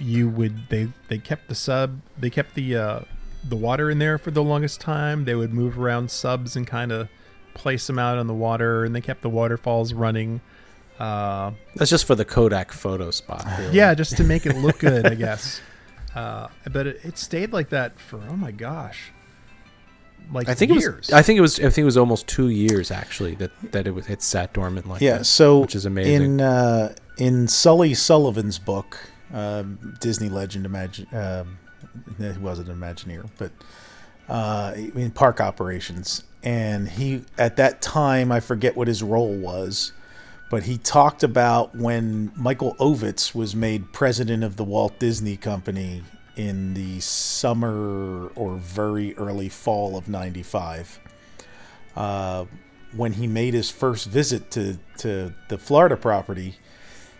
They kept the water in there for the longest time. They would move around subs and kind of place them out on the water, and they kept the waterfalls running. That's just for the Kodak photo spot. Really. Yeah, just to make it look good, I guess. But it stayed like that for, oh my gosh, like years. I think it was almost 2 years actually that it sat dormant like that. So which is amazing. In Sully Sullivan's book, Disney Legend He wasn't an Imagineer, but in park operations. And he, at that time, I forget what his role was, but he talked about when Michael Ovitz was made president of the Walt Disney Company in the summer or very early fall of '95. When he made his first visit to the Florida property,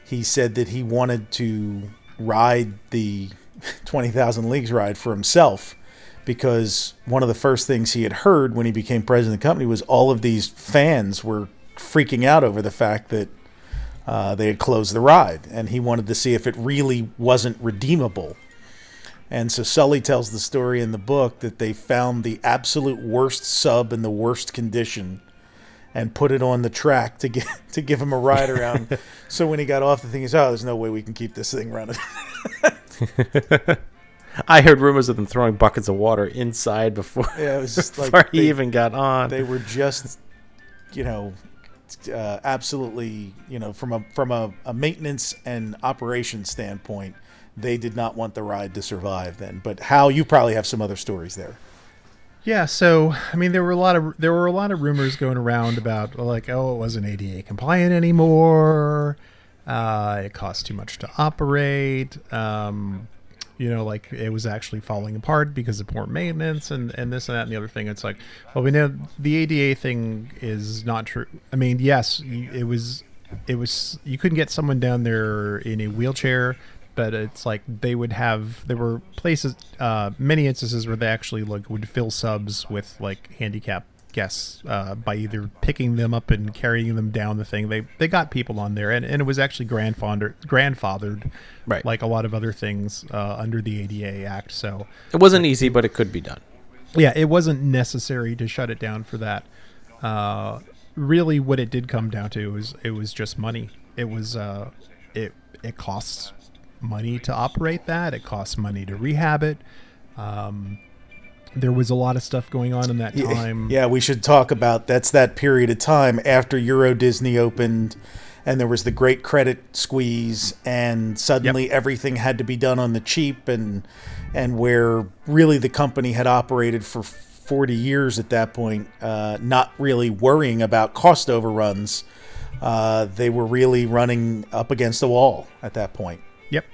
he said that he wanted to ride the 20,000 Leagues ride for himself, because one of the first things he had heard when he became president of the company was all of these fans were freaking out over the fact that they had closed the ride, and he wanted to see if it really wasn't redeemable. And so Sully tells the story in the book that they found the absolute worst sub in the worst condition and put it on the track to give him a ride around. So when he got off the thing, he said, "Oh, there's no way we can keep this thing running." I heard rumors of them throwing buckets of water inside before, it was just before he even got on. They were just, absolutely, from a maintenance and operation standpoint, they did not want the ride to survive then. But Hal, you probably have some other stories there. Yeah, so I mean, there were a lot of rumors going around about like, oh, it wasn't ADA compliant anymore. It cost too much to operate. Like it was actually falling apart because of poor maintenance and this and that and the other thing. It's like, well, we know the ADA thing is not true. I mean, yes, it was. You couldn't get someone down there in a wheelchair. But it's like there were places, many instances where they actually would fill subs with like handicapped guests by either picking them up and carrying them down the thing. They got people on there, and it was actually grandfathered, right? Like a lot of other things under the ADA Act. So it wasn't easy, but it could be done. Yeah, it wasn't necessary to shut it down for that. Really, what it did come down to is it was just money. It was it costs money to operate that. It costs money to rehab it. There was a lot of stuff going on in that time. Yeah, we should talk about that period of time after Euro Disney opened, and there was the great credit squeeze, and suddenly everything had to be done on the cheap, and where really the company had operated for 40 years at that point, not really worrying about cost overruns. They were really running up against the wall at that point. Yep.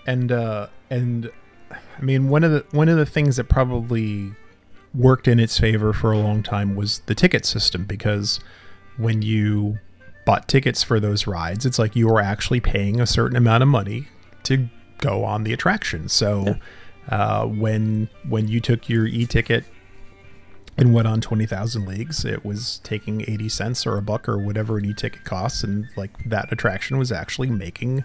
And I mean, one of the things that probably worked in its favor for a long time was the ticket system, because when you bought tickets for those rides, it's like you were actually paying a certain amount of money to go on the attraction. So when you took your e-ticket and went on 20,000 Leagues, it was taking 80 cents or $1 or whatever an e-ticket costs, and like that attraction was actually making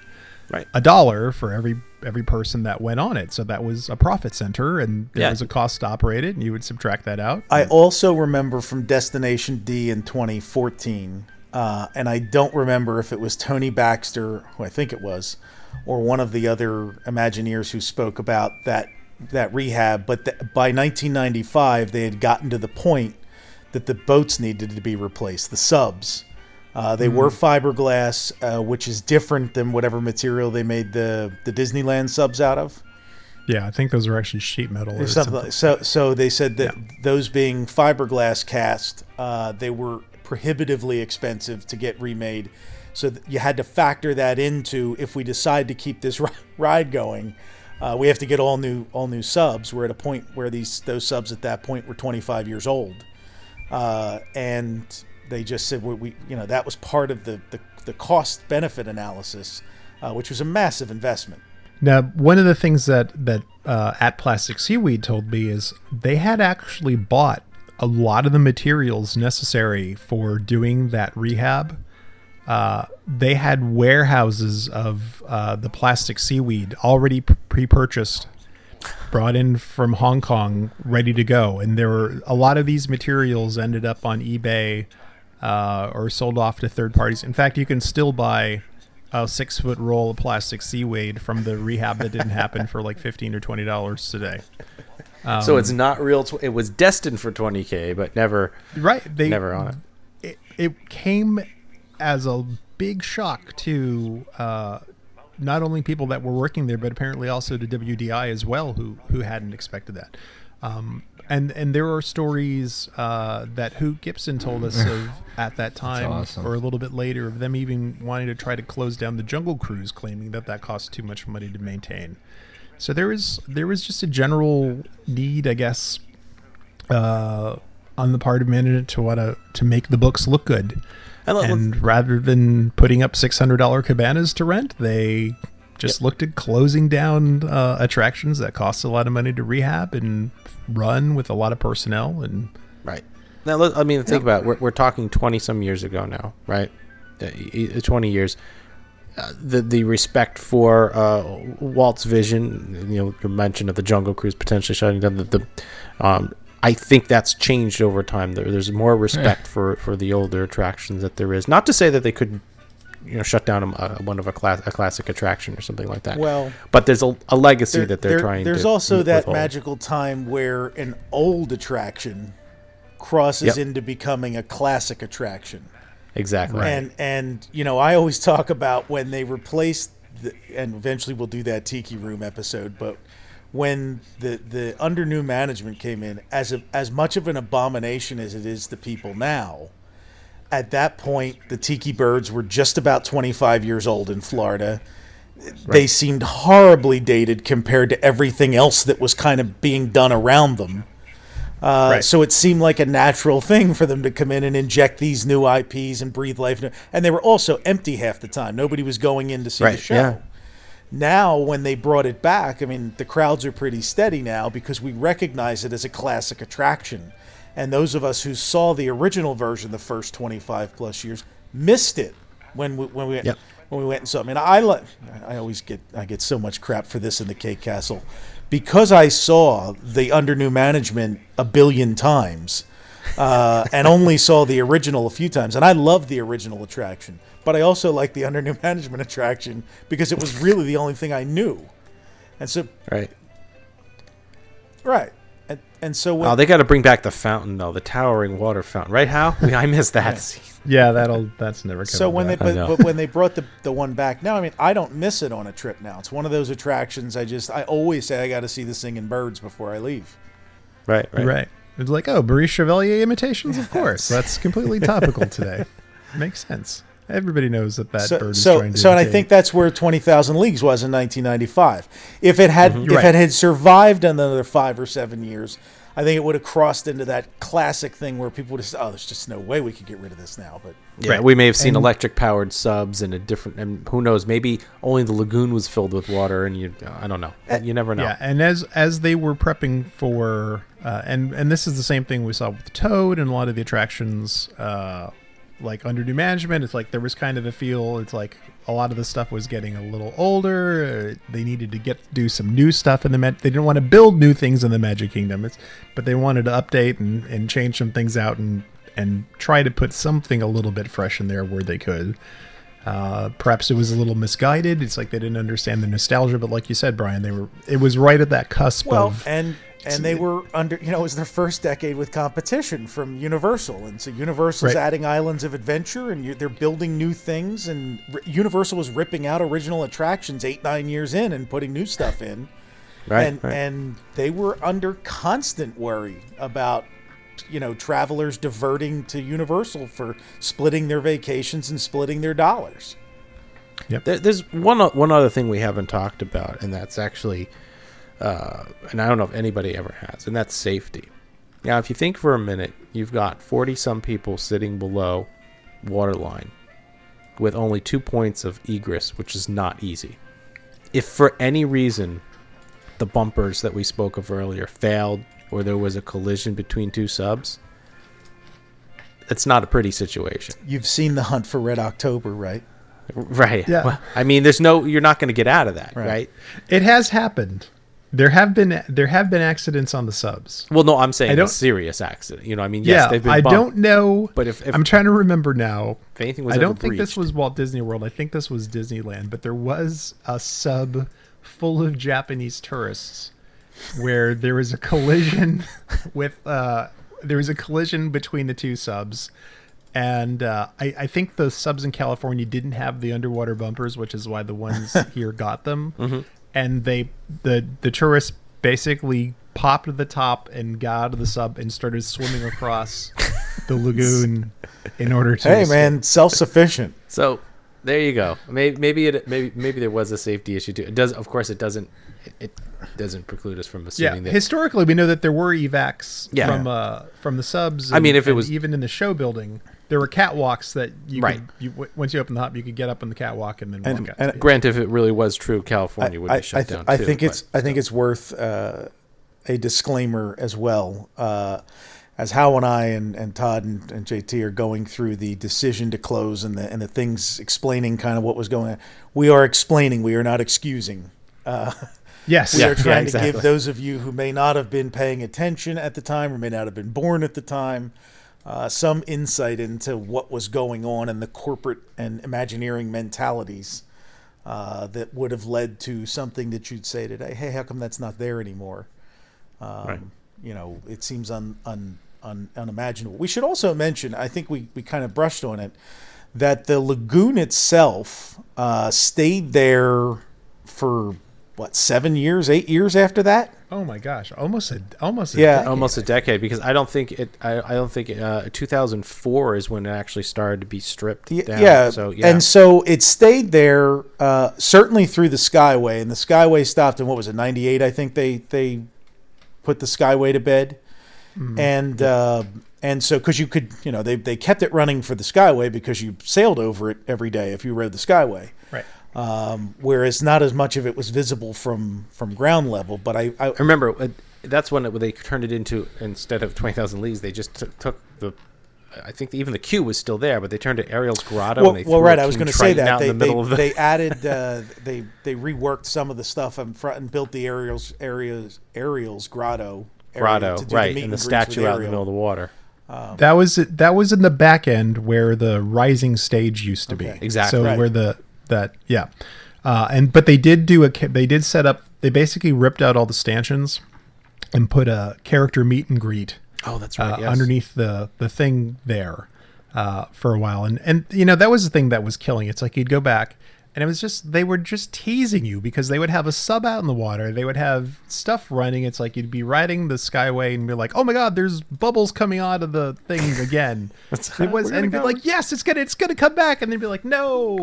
$1 for every person that went on it. So that was a profit center, and there was a cost to operate it, and you would subtract that out. I also remember from Destination D in 2014, and I don't remember if it was Tony Baxter, who I think it was, or one of the other Imagineers who spoke about that rehab, but by 1995 they had gotten to the point that the boats needed to be replaced, the subs. They were fiberglass, which is different than whatever material they made the Disneyland subs out of. Yeah, I think those are actually sheet metal or something. So they said that those being fiberglass cast, they were prohibitively expensive to get remade. So you had to factor that into, if we decide to keep this ride going, we have to get all new subs. We're at a point where those subs at that point were 25 years old, and they just said that was part of the cost benefit analysis, which was a massive investment. Now, one of the things that At Plastic Seaweed told me is they had actually bought a lot of the materials necessary for doing that rehab. They had warehouses of the plastic seaweed already pre-purchased, brought in from Hong Kong, ready to go. And there were a lot of these materials ended up on eBay or sold off to third parties. In fact, you can still buy a 6-foot roll of plastic seaweed from the rehab that didn't happen for like $15 or $20 today. So it's not real. It was destined for $20K, but never. Right. Never on it. It came as a big shock to not only people that were working there, but apparently also to WDI as well, who hadn't expected that. And there are stories that Hoot Gibson told us of at that time, awesome. or a little bit later, of them even wanting to try to close down the Jungle Cruise, claiming that cost too much money to maintain. So there was just a general need, I guess, on the part of management to want to make the books look good. And rather than putting up $600 cabanas to rent, they just looked at closing down attractions that cost a lot of money to rehab and run with a lot of personnel. And right now, I mean, think about it. We're talking 20 some years ago now, right? 20 years. The respect for Walt's vision, your mention of the Jungle Cruise potentially shutting down. I think that's changed over time. There's more respect for the older attractions that there is. Not to say that they could, shut down one of a classic attraction or something like that. Well, but there's a legacy that they're trying. There's to also that withhold. magical time where an old attraction crosses into becoming a classic attraction. Exactly. Right. And I always talk about when they replaced and eventually we'll do that Tiki Room episode, but when the under new management came in, as much of an abomination as it is to people now, at that point the Tiki Birds were just about 25 years old in Florida. Right. They seemed horribly dated compared to everything else that was kind of being done around them. So it seemed like a natural thing for them to come in and inject these new IPs and breathe life. And they were also empty half the time. Nobody was going in to see the show. Yeah. Now, when they brought it back, I mean, the crowds are pretty steady now because we recognize it as a classic attraction. And those of us who saw the original version the first 25 plus years missed it when we went and saw it. I mean, I get so much crap for this in the K Castle because I saw the under new management a billion times and only saw the original a few times. And I love the original attraction. But I also like the under new management attraction because it was really the only thing I knew. And so Right. And so when they got to bring back the fountain though, the towering water fountain. Right, Hal? I missed that scene. Yeah, that's never coming So when back. but when they brought the one back now, I mean, I don't miss it on a trip now. It's one of those attractions I always say I got to see the singing birds before I leave. Right. It's like, Maurice Chevalier imitations, of course. That's completely topical today. Makes sense. Everybody knows that bird is trying to and I think that's where 20,000 Leagues was in 1995. If it had it had survived another 5 or 7 years, I think it would have crossed into that classic thing where people would have said, there's just no way we could get rid of this now. But we may have seen electric powered subs and and who knows, maybe only the lagoon was filled with water and I don't know. You never know. Yeah, and as they were prepping for and this is the same thing we saw with Toad and a lot of the attractions like under new management. It's like there was kind of a feel, it's like a lot of the stuff was getting a little older. They needed to do some new stuff in they didn't want to build new things in the Magic Kingdom, but they wanted to update and change some things out and try to put something a little bit fresh in there where they could. Perhaps it was a little misguided. It's like they didn't understand the nostalgia, but like you said, Brian, it was right at that cusp of. And they were under, it was their first decade with competition from Universal. And so Universal's adding Islands of Adventure and they're building new things. And Universal was ripping out original attractions 8-9 years in and putting new stuff in. And they were under constant worry about, travelers diverting to Universal for splitting their vacations and splitting their dollars. Yep. There's one other thing we haven't talked about, and that's actually... and I don't know if anybody ever has, and that's safety. Now, if you think for a minute, you've got 40-some people sitting below waterline with only 2 points of egress, which is not easy. If for any reason the bumpers that we spoke of earlier failed or there was a collision between two subs, it's not a pretty situation. You've seen The Hunt for Red October, right? Right. Yeah. Well, I mean, you're not going to get out of that, right? It has happened. There have been accidents on the subs. Well, no, I'm saying a serious accident. Yes, they've been bumped. I don't know, but if I'm trying to remember now. If anything was I don't think this was Walt Disney World. I think this was Disneyland. But there was a sub full of Japanese tourists where there was a collision between the two subs, And I think the subs in California didn't have the underwater bumpers, which is why the ones here got them. Mm-hmm. And the tourists basically popped to the top and got out of the sub and started swimming across the lagoon in order to. Hey, man, self-sufficient. So there you go. Maybe there was a safety issue too. It does, of course, it doesn't preclude us from assuming that. Historically, we know that there were evacs from the subs. I mean, if it was even in the show building, there were catwalks that once you open the hub, you could get up on the catwalk and then walk out. And granted, if it really was true, California would be shut down. I think it's worth a disclaimer as well. As Hal and I and Todd and JT are going through the decision to close and the things explaining kind of what was going on, we are explaining. We are not excusing. Yes, we are trying to give those of you who may not have been paying attention at the time or may not have been born at the time some insight into what was going on in the corporate and Imagineering mentalities that would have led to something that you'd say today, hey, how come that's not there anymore? Right. It seems unimaginable. We should also mention, I think we kind of brushed on it, that the lagoon itself stayed there for 8 years after that? Oh my gosh, almost a decade. Almost a decade, because I don't think 2004 is when it actually started to be stripped down. Yeah. So yeah. And so it stayed there certainly through the Skyway, and the Skyway stopped in 98? I think they put the Skyway to bed. Mm-hmm. And so because you could, they kept it running for the Skyway because you sailed over it every day if you rode the Skyway. Right. Whereas not as much of it was visible from ground level. But I remember that's when they turned it into, instead of 20,000 Leagues, they just took the. I think even the queue was still there, but they turned it Ariel's Grotto. Well, and they threw I was going to say that they added they reworked some of the stuff in front and built the Ariel's Grotto. Right, and the statue out in the middle of the water. That was in the back end where the rising stage used to be. Exactly. So where but they did set up. They basically ripped out all the stanchions and put a character meet and greet. Oh, that's right. Yes. Underneath the thing there for a while, and that was the thing that was killing. It's like you'd go back. And it was they were just teasing you because they would have a sub out in the water. They would have stuff running. It's like you'd be riding the Skyway and be like, "Oh my God, there's bubbles coming out of the thing again." And be like, "Yes, it's gonna come back." And they'd be like, "No."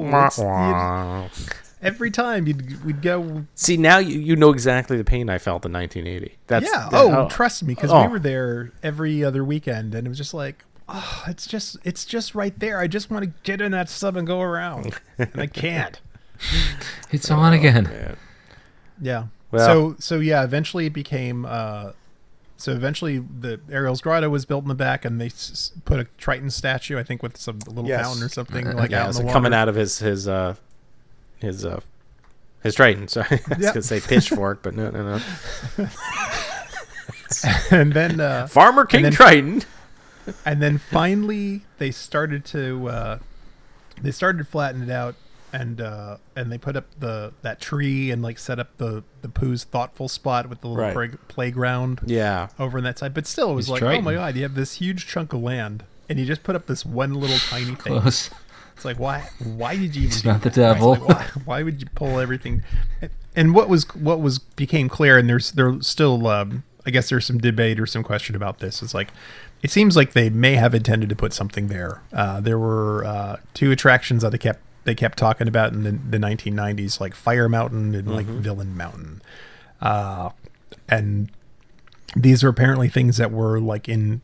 Every time we'd go. See, now you know exactly the pain I felt in 1980. Trust me, because we were there every other weekend, and it was just like. Oh, it's just right there. I just want to get in that sub and go around, and I can't. It's on again. Man. Yeah. Well, so yeah. Eventually, it became. Eventually, the Ariel's Grotto was built in the back, and they put a Triton statue, I think, with some little fountain or something out in the water. Coming out of his Triton. Sorry, I was gonna say pitchfork, but no. And then Farmer King Triton. And then finally, they started to flatten it out, and they put up that tree and set up the Pooh's thoughtful spot with the little playground. Yeah, over on that side. But still, it was Triton. Oh my God, you have this huge chunk of land, and you just put up this one little tiny thing. Close. It's like why did you? It's not the devil. Like, why would you pull everything? And what became clear, and there's still I guess there's some debate or some question about this. It's like. It seems like they may have intended to put something there. There were 2 attractions that they kept talking about in the 1990s, like Fire Mountain and Villain Mountain, and these are apparently things that were in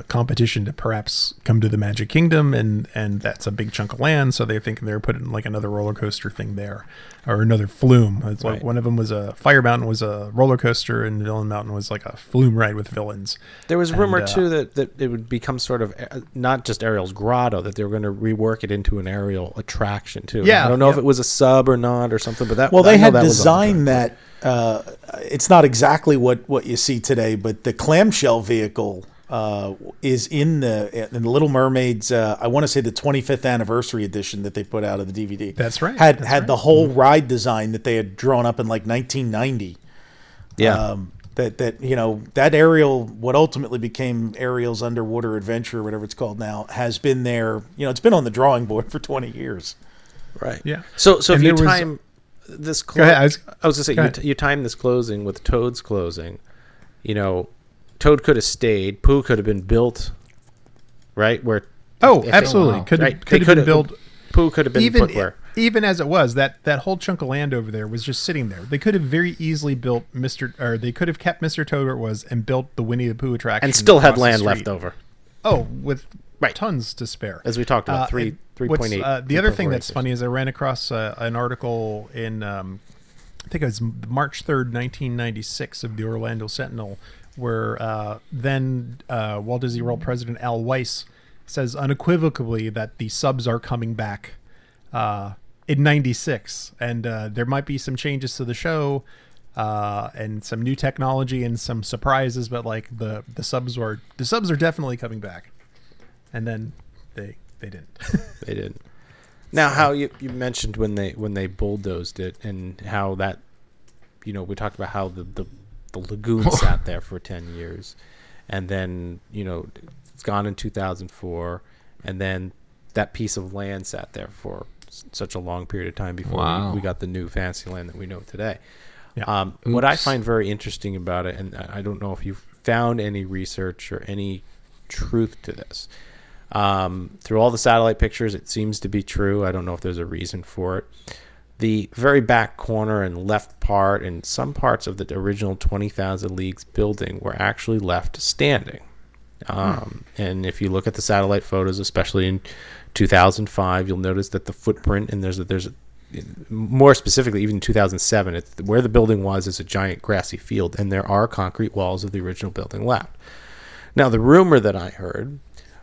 competition to perhaps come to the Magic Kingdom, and that's a big chunk of land. So they're thinking they're putting another roller coaster thing there, or another flume. It's like one of them was a Fire Mountain was a roller coaster, and Villain Mountain was like a flume ride with villains. There was rumor too that it would become sort of not just Ariel's Grotto, that they were going to rework it into an Ariel attraction too. Yeah, I don't know if it was a sub or not or something, but they had designed that. It's not exactly what you see today, but the clamshell vehicle. Is in the Little Mermaids. I want to say the 25th anniversary edition that they put out of the DVD. That's right. Had the whole ride design that they had drawn up in 1990. Yeah. that Ariel, what ultimately became Ariel's Underwater Adventure, or whatever it's called now, has been there. It's been on the drawing board for 20 years. Right. Yeah. So if you time this, go ahead. I was going to say you time this closing with Toad's closing. Toad could have stayed. Pooh could have been built. Right. Where. Oh, absolutely. Could have been built. Pooh could have been footwear. Even as it was, that whole chunk of land over there was just sitting there. They could have very easily built they could have kept Mr. Toad where it was and built the Winnie the Pooh attraction. And still had land left over. Oh, with tons to spare. As we talked about, 3.8. The other thing that's funny is I ran across an article in, I think it was March 3rd, 1996 of the Orlando Sentinel, where then Walt Disney World President Al Weiss says unequivocally that the subs are coming back in 96, and there might be some changes to the show and some new technology and some surprises, but like the subs are definitely coming back. And then they didn't. They didn't. Now, how you mentioned when they bulldozed it, and how that, we talked about how the lagoon sat there for 10 years, and then it's gone in 2004, and then that piece of land sat there for such a long period of time before we got the new Fantasyland that we know today. Yeah. What I find very interesting about it, and I don't know if you've found any research or any truth to this, through all the satellite pictures, it seems to be true. I don't know if there's a reason for it. The very back corner and left part and some parts of the original 20,000 Leagues building were actually left standing. And if you look at the satellite photos, especially in 2005, you'll notice that the footprint, and there's more specifically, even in 2007, where the building was is a giant grassy field, and there are concrete walls of the original building left. Now, the rumor that I heard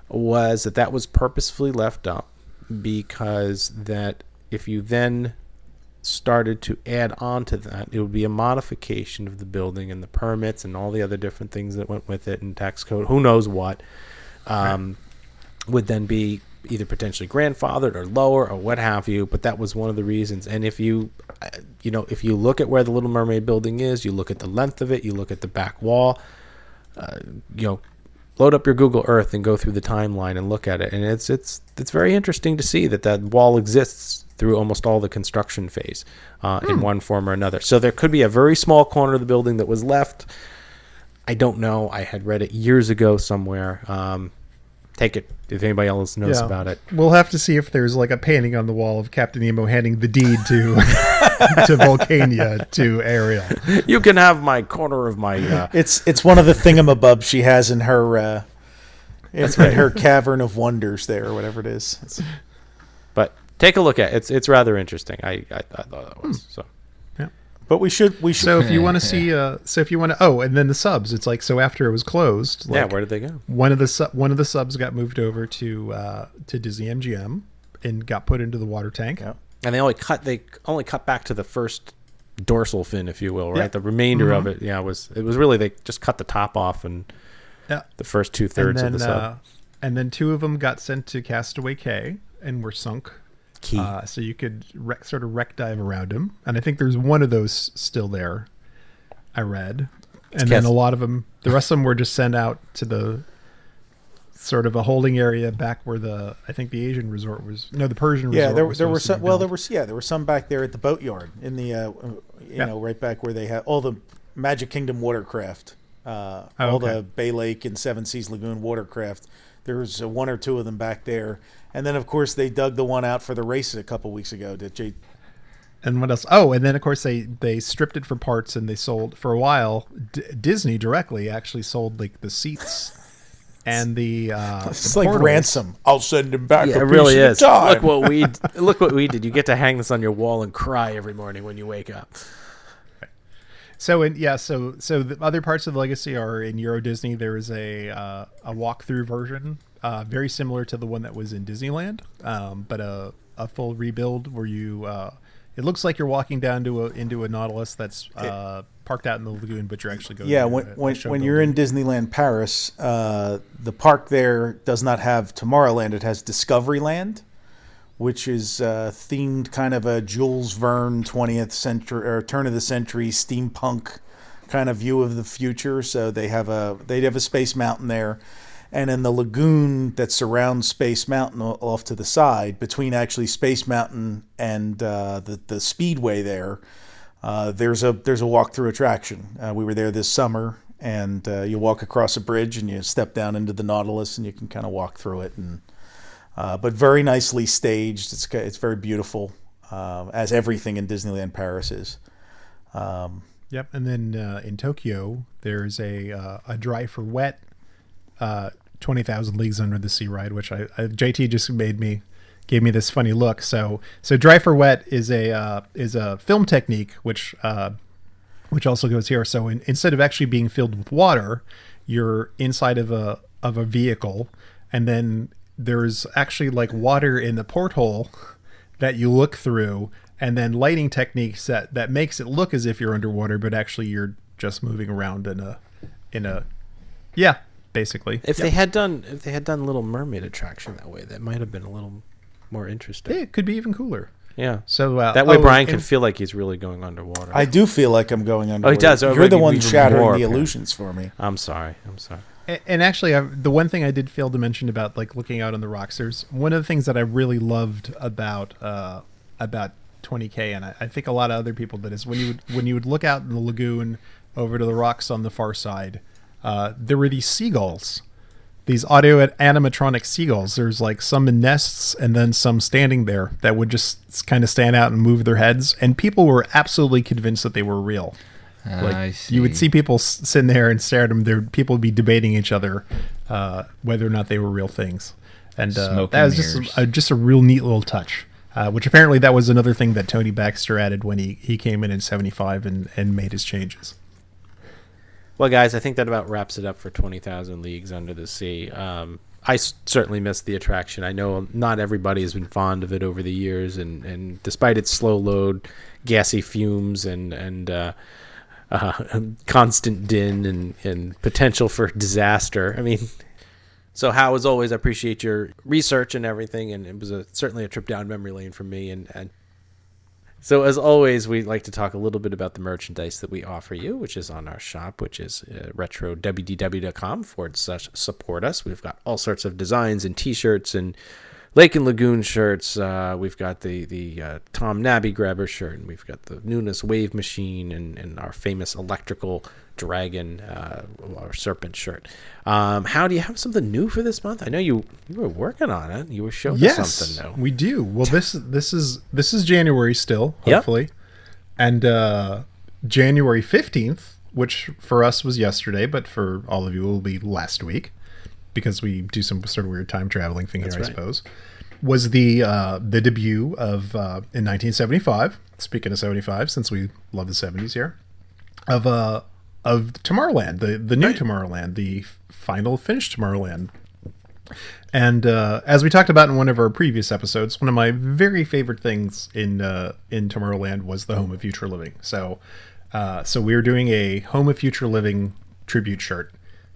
was that was purposefully left up because that if you then started to add on to that, it would be a modification of the building and the permits and all the other different things that went with it, and tax code, who knows what, would then be either potentially grandfathered or lower or what have you. But that was one of the reasons. And if you look at where the Little Mermaid building is, you look at the length of it, you look at the back wall, load up your Google Earth and go through the timeline and look at it, and it's very interesting to see that wall exists through almost all the construction phase in one form or another. So there could be a very small corner of the building that was left. I don't know. I had read it years ago somewhere. Take it if anybody else knows about it. We'll have to see if there's like a painting on the wall of Captain Nemo handing the deed to to Volcania to Ariel. You can have my corner of my. It's one of the thingamabobs she has in her in her cavern of wonders there, or whatever it is. But take a look at it. It's rather interesting. I thought that was so. But we should. So if you want to see, and then the subs. It's like, so after it was closed. Like, where did they go? One of the subs got moved over to Disney MGM and got put into the water tank. Yeah. And they only cut back to the first dorsal fin, if you will, right? Yeah. The remainder of it, it was really they just cut the top off and the first 2/3 of the sub. And then 2 of them got sent to Castaway Cay and were sunk. So you could wreck dive around them, and I think there's one of those still there. I read, and then a lot of them, the rest of them were just sent out to the sort of a holding area back where I think the Asian resort was. No, the Persian resort. There were some. Well, there were some back there at the boatyard in the right back where they had all the Magic Kingdom watercraft, all the Bay Lake and Seven Seas Lagoon watercraft. There was 1 or 2 of them back there. And then, of course, they dug the one out for the races a couple weeks ago. And what else? Oh, and then, of course, they stripped it for parts, and they sold, for a while, Disney directly actually sold like the seats and the it's like portals. Ransom. I'll send him back. Yeah, it really is. Look what we did. You get to hang this on your wall and cry every morning when you wake up. So the other parts of the legacy are in Euro Disney. There is a walkthrough version, very similar to the one that was in Disneyland, but a full rebuild where you it looks like you're walking down into a Nautilus that's parked out in the lagoon, but you're actually going. Yeah, when you're in Disneyland Paris, the park there does not have Tomorrowland; it has Discoveryland, which is themed kind of a Jules Verne 20th century or turn of the century steampunk kind of view of the future. So they have a Space Mountain there, and in the lagoon that surrounds Space Mountain off to the side, between actually Space Mountain and the Speedway there, there's a walkthrough attraction. We were there this summer, and you walk across a bridge and you step down into the Nautilus, and you can kind of walk through it. And but very nicely staged. It's very beautiful, as everything in Disneyland Paris is. Yep, and then in Tokyo, there's a Dry for Wet 20,000 Leagues Under the Sea ride, which JT just gave me this funny look. So Dry for Wet is a film technique which also goes here. So instead of actually being filled with water, you're inside of a vehicle, and then there's actually like water in the porthole that you look through, and then lighting techniques that makes it look as if you're underwater, but actually you're just moving around in a basically. If they had done Little Mermaid attraction that way, that might have been a little more interesting. Yeah, it could be even cooler. Yeah. So that way Brian can feel like he's really going underwater. I do feel like I'm going underwater. Oh, he does. You're the one shattering the illusions for me. I'm sorry. And actually, the one thing I did fail to mention about like looking out on the rocks, there's one of the things that I really loved about 20K, and I think a lot of other people did, is when you would look out in the lagoon over to the rocks on the far side, there were these seagulls, these audio animatronic seagulls. There's like some in nests and then some standing there that would just kind of stand out and move their heads, and people were absolutely convinced that they were real. You would see people sitting there and stare at them. People would be debating each other whether or not they were real things, and that was just a real neat little touch. Which apparently that was another thing that Tony Baxter added when he came in 75 and made his changes. Well, guys, I think that about wraps it up for 20,000 Leagues Under the Sea. I certainly missed the attraction. I know not everybody has been fond of it over the years, and despite its slow load, gassy fumes, and constant din and potential for disaster. I mean, so Hal, as always, I appreciate your research and everything, and it was certainly a trip down memory lane for me. And so, as always, we like to talk a little bit about the merchandise that we offer you, which is on our shop, which is RetroWDW.com/support us. We've got all sorts of designs and T-shirts and Lake and Lagoon shirts. We've got the Tom Nabby Grabber shirt, and we've got the Nunes Wave Machine, and our famous electrical dragon or serpent shirt. How do you have something new for this month? I know you were working on it. You were showing us something new. We do. Well, this is January still, hopefully, yep. And January 15th, which for us was yesterday, but for all of you will be last week, because we do some sort of weird time traveling thing here, I suppose, was the debut of in 1975. Speaking of 75, since we love the 70s here, of Tomorrowland, the new Tomorrowland, the final finished Tomorrowland. And as we talked about in one of our previous episodes, one of my very favorite things in Tomorrowland was the Home of Future Living. So we are doing a Home of Future Living tribute shirt.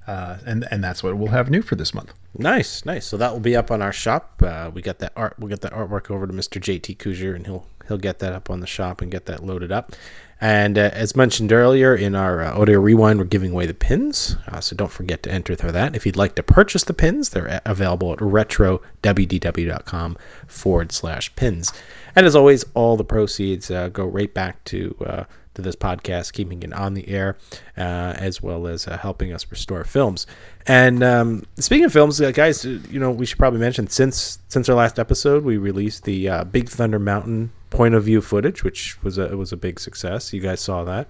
And that's what we'll have new for this month. Nice. So that will be up on our shop. We got that art. We'll get that artwork over to Mr. JT Cousier, and he'll get that up on the shop and get that loaded up. And as mentioned earlier in our audio rewind, we're giving away the pins. So don't forget to enter for that. If you'd like to purchase the pins, they're available at RetroWDW.com/pins. And as always, all the proceeds go right back to this podcast, keeping it on the air, as well as helping us restore films. And speaking of films, guys, we should probably mention since our last episode, we released the Big Thunder Mountain point of view footage, which was a big success. You guys saw that?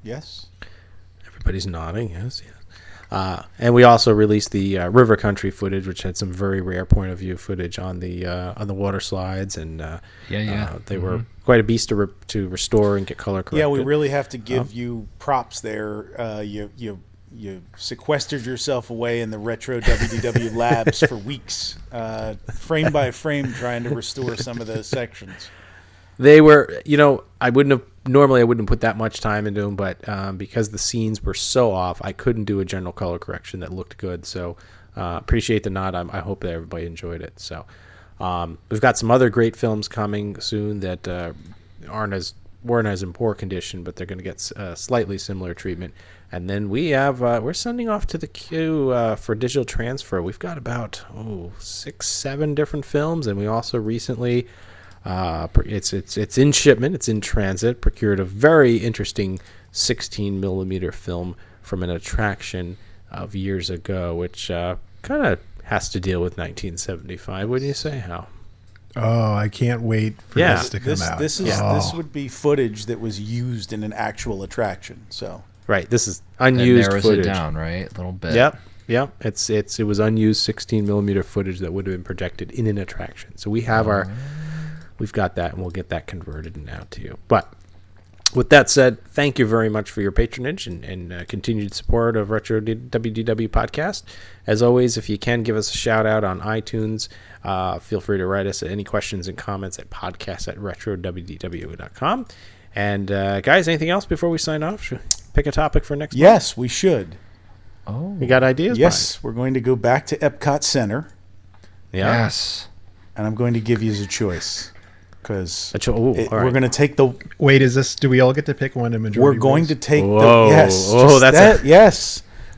Yes. Everybody's nodding. Yes. And we also released the River Country footage, which had some very rare point of view footage on the water slides, and they were quite a beast to restore and get color corrected. Yeah, we really have to give you props there. You sequestered yourself away in the Retro WDW labs for weeks, frame by frame, trying to restore some of those sections. They were, I wouldn't have put that much time into them, but because the scenes were so off, I couldn't do a general color correction that looked good. So appreciate the nod. I hope that everybody enjoyed it. So we've got some other great films coming soon that aren't as weren't as in poor condition, but they're going to get slightly similar treatment. And then we have we're sending off to the queue for digital transfer. We've got about 6-7 different films, and we also recently it's in shipment, it's in transit. Procured a very interesting 16 millimeter film from an attraction of years ago, which kind of has to deal with 1975. Wouldn't you say, Hal? Oh, I can't wait for this to come out. This would be footage that was used in an actual attraction. So right, this is unused narrows footage. It down, right, a little bit. Yep. It was unused 16 millimeter footage that would have been projected in an attraction. So we have we've got that, and we'll get that converted now to you. But with that said, thank you very much for your patronage and continued support of RetroWDW Podcast. As always, if you can give us a shout out on iTunes, feel free to write us any questions and comments at podcast@RetroWDW.com. And guys, anything else before we sign off? Should we pick a topic for next month? Yes, we should. Oh, you got ideas? Yes, We're going to go back to Epcot Center. Yeah. Yes. And I'm going to give you a choice. Because we're going to take the... Wait, do we all get to pick one in majority? We're going to take Whoa. Yes.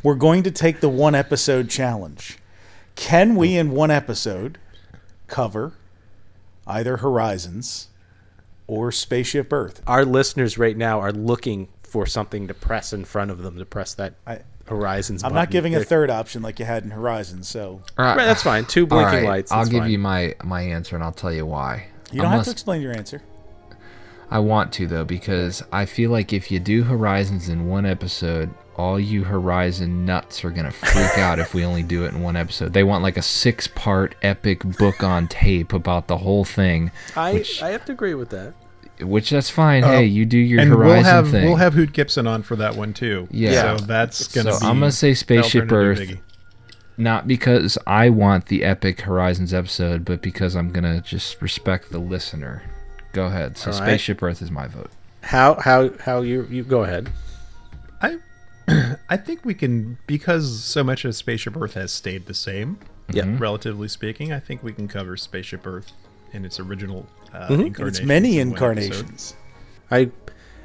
We're going to take the one episode challenge. Can we, in one episode, cover either Horizons or Spaceship Earth? Our listeners right now are looking for something to press in front of them, to press that Horizons I'm button. not giving a third option like you had in Horizons, so... Right, that's fine. 2 blinking lights. I'll give you my answer, and I'll tell you why. You don't have to explain your answer. I want to, though, because I feel like if you do Horizons in one episode, all you Horizon nuts are going to freak out if we only do it in one episode. They want like a 6-part epic book on tape about the whole thing. I have to agree with that. Which, that's fine. Hey, you do your and Horizon thing. We'll have Hoot Gibson on for that one, too. Yeah. So that's going to be... So I'm going to say Spaceship Earth. Not because I want the epic Horizons episode, but because I'm going to just respect the listener. Go ahead. So Spaceship Earth is my vote. How you go ahead. I think we can, because so much of Spaceship Earth has stayed the same, relatively speaking, I think we can cover Spaceship Earth in its original incarnation. It's many incarnations. And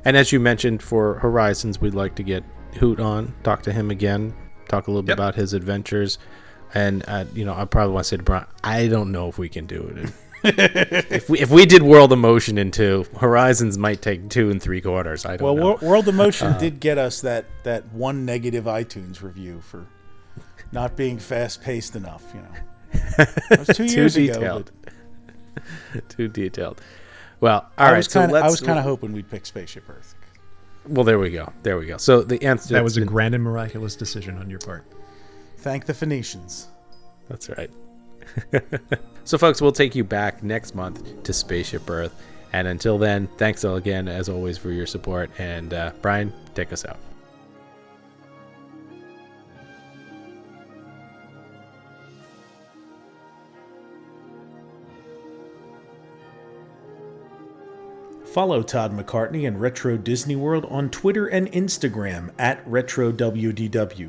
as you mentioned, for Horizons, we'd like to get Hoot on, talk to him again, talk a little bit about his adventures. And, I probably want to say to Brian, I don't know if we can do it. if we did World of Motion in 2, Horizons might take 2 3/4. I don't know. Well, World of Motion did get us that one negative iTunes review for not being fast-paced enough, That was 2 years ago. Too detailed. Well, all right. I was kind of hoping we'd pick Spaceship Earth. Well, there we go. So the answer... That was a grand and miraculous decision on your part. Thank the Phoenicians. That's right. So, folks, we'll take you back next month to Spaceship Earth. And until then, thanks again, as always, for your support. And Brian, take us out. Follow Todd McCartney and Retro Disney World on Twitter and Instagram at RetroWDW,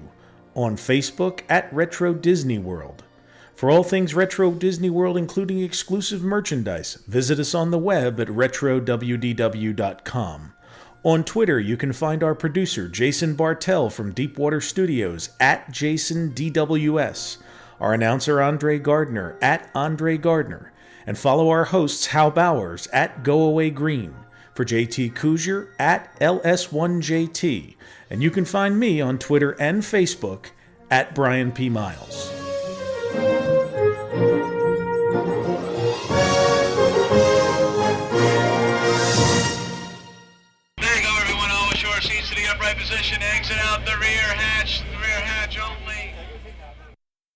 on Facebook at Retro Disney World. For all things Retro Disney World, including exclusive merchandise, visit us on the web at RetroWDW.com. On Twitter, you can find our producer, Jason Bartell from Deepwater Studios, at JasonDWS, our announcer, Andre Gardner, at Andre Gardner, and follow our hosts, Hal Bowers, at Go Away Green, for JT Kuzier, at LS1JT, and you can find me on Twitter and Facebook, at Brian P. Miles. There you go, everyone. All ashore, seats to the upright position. Exit out the rear hatch. The rear hatch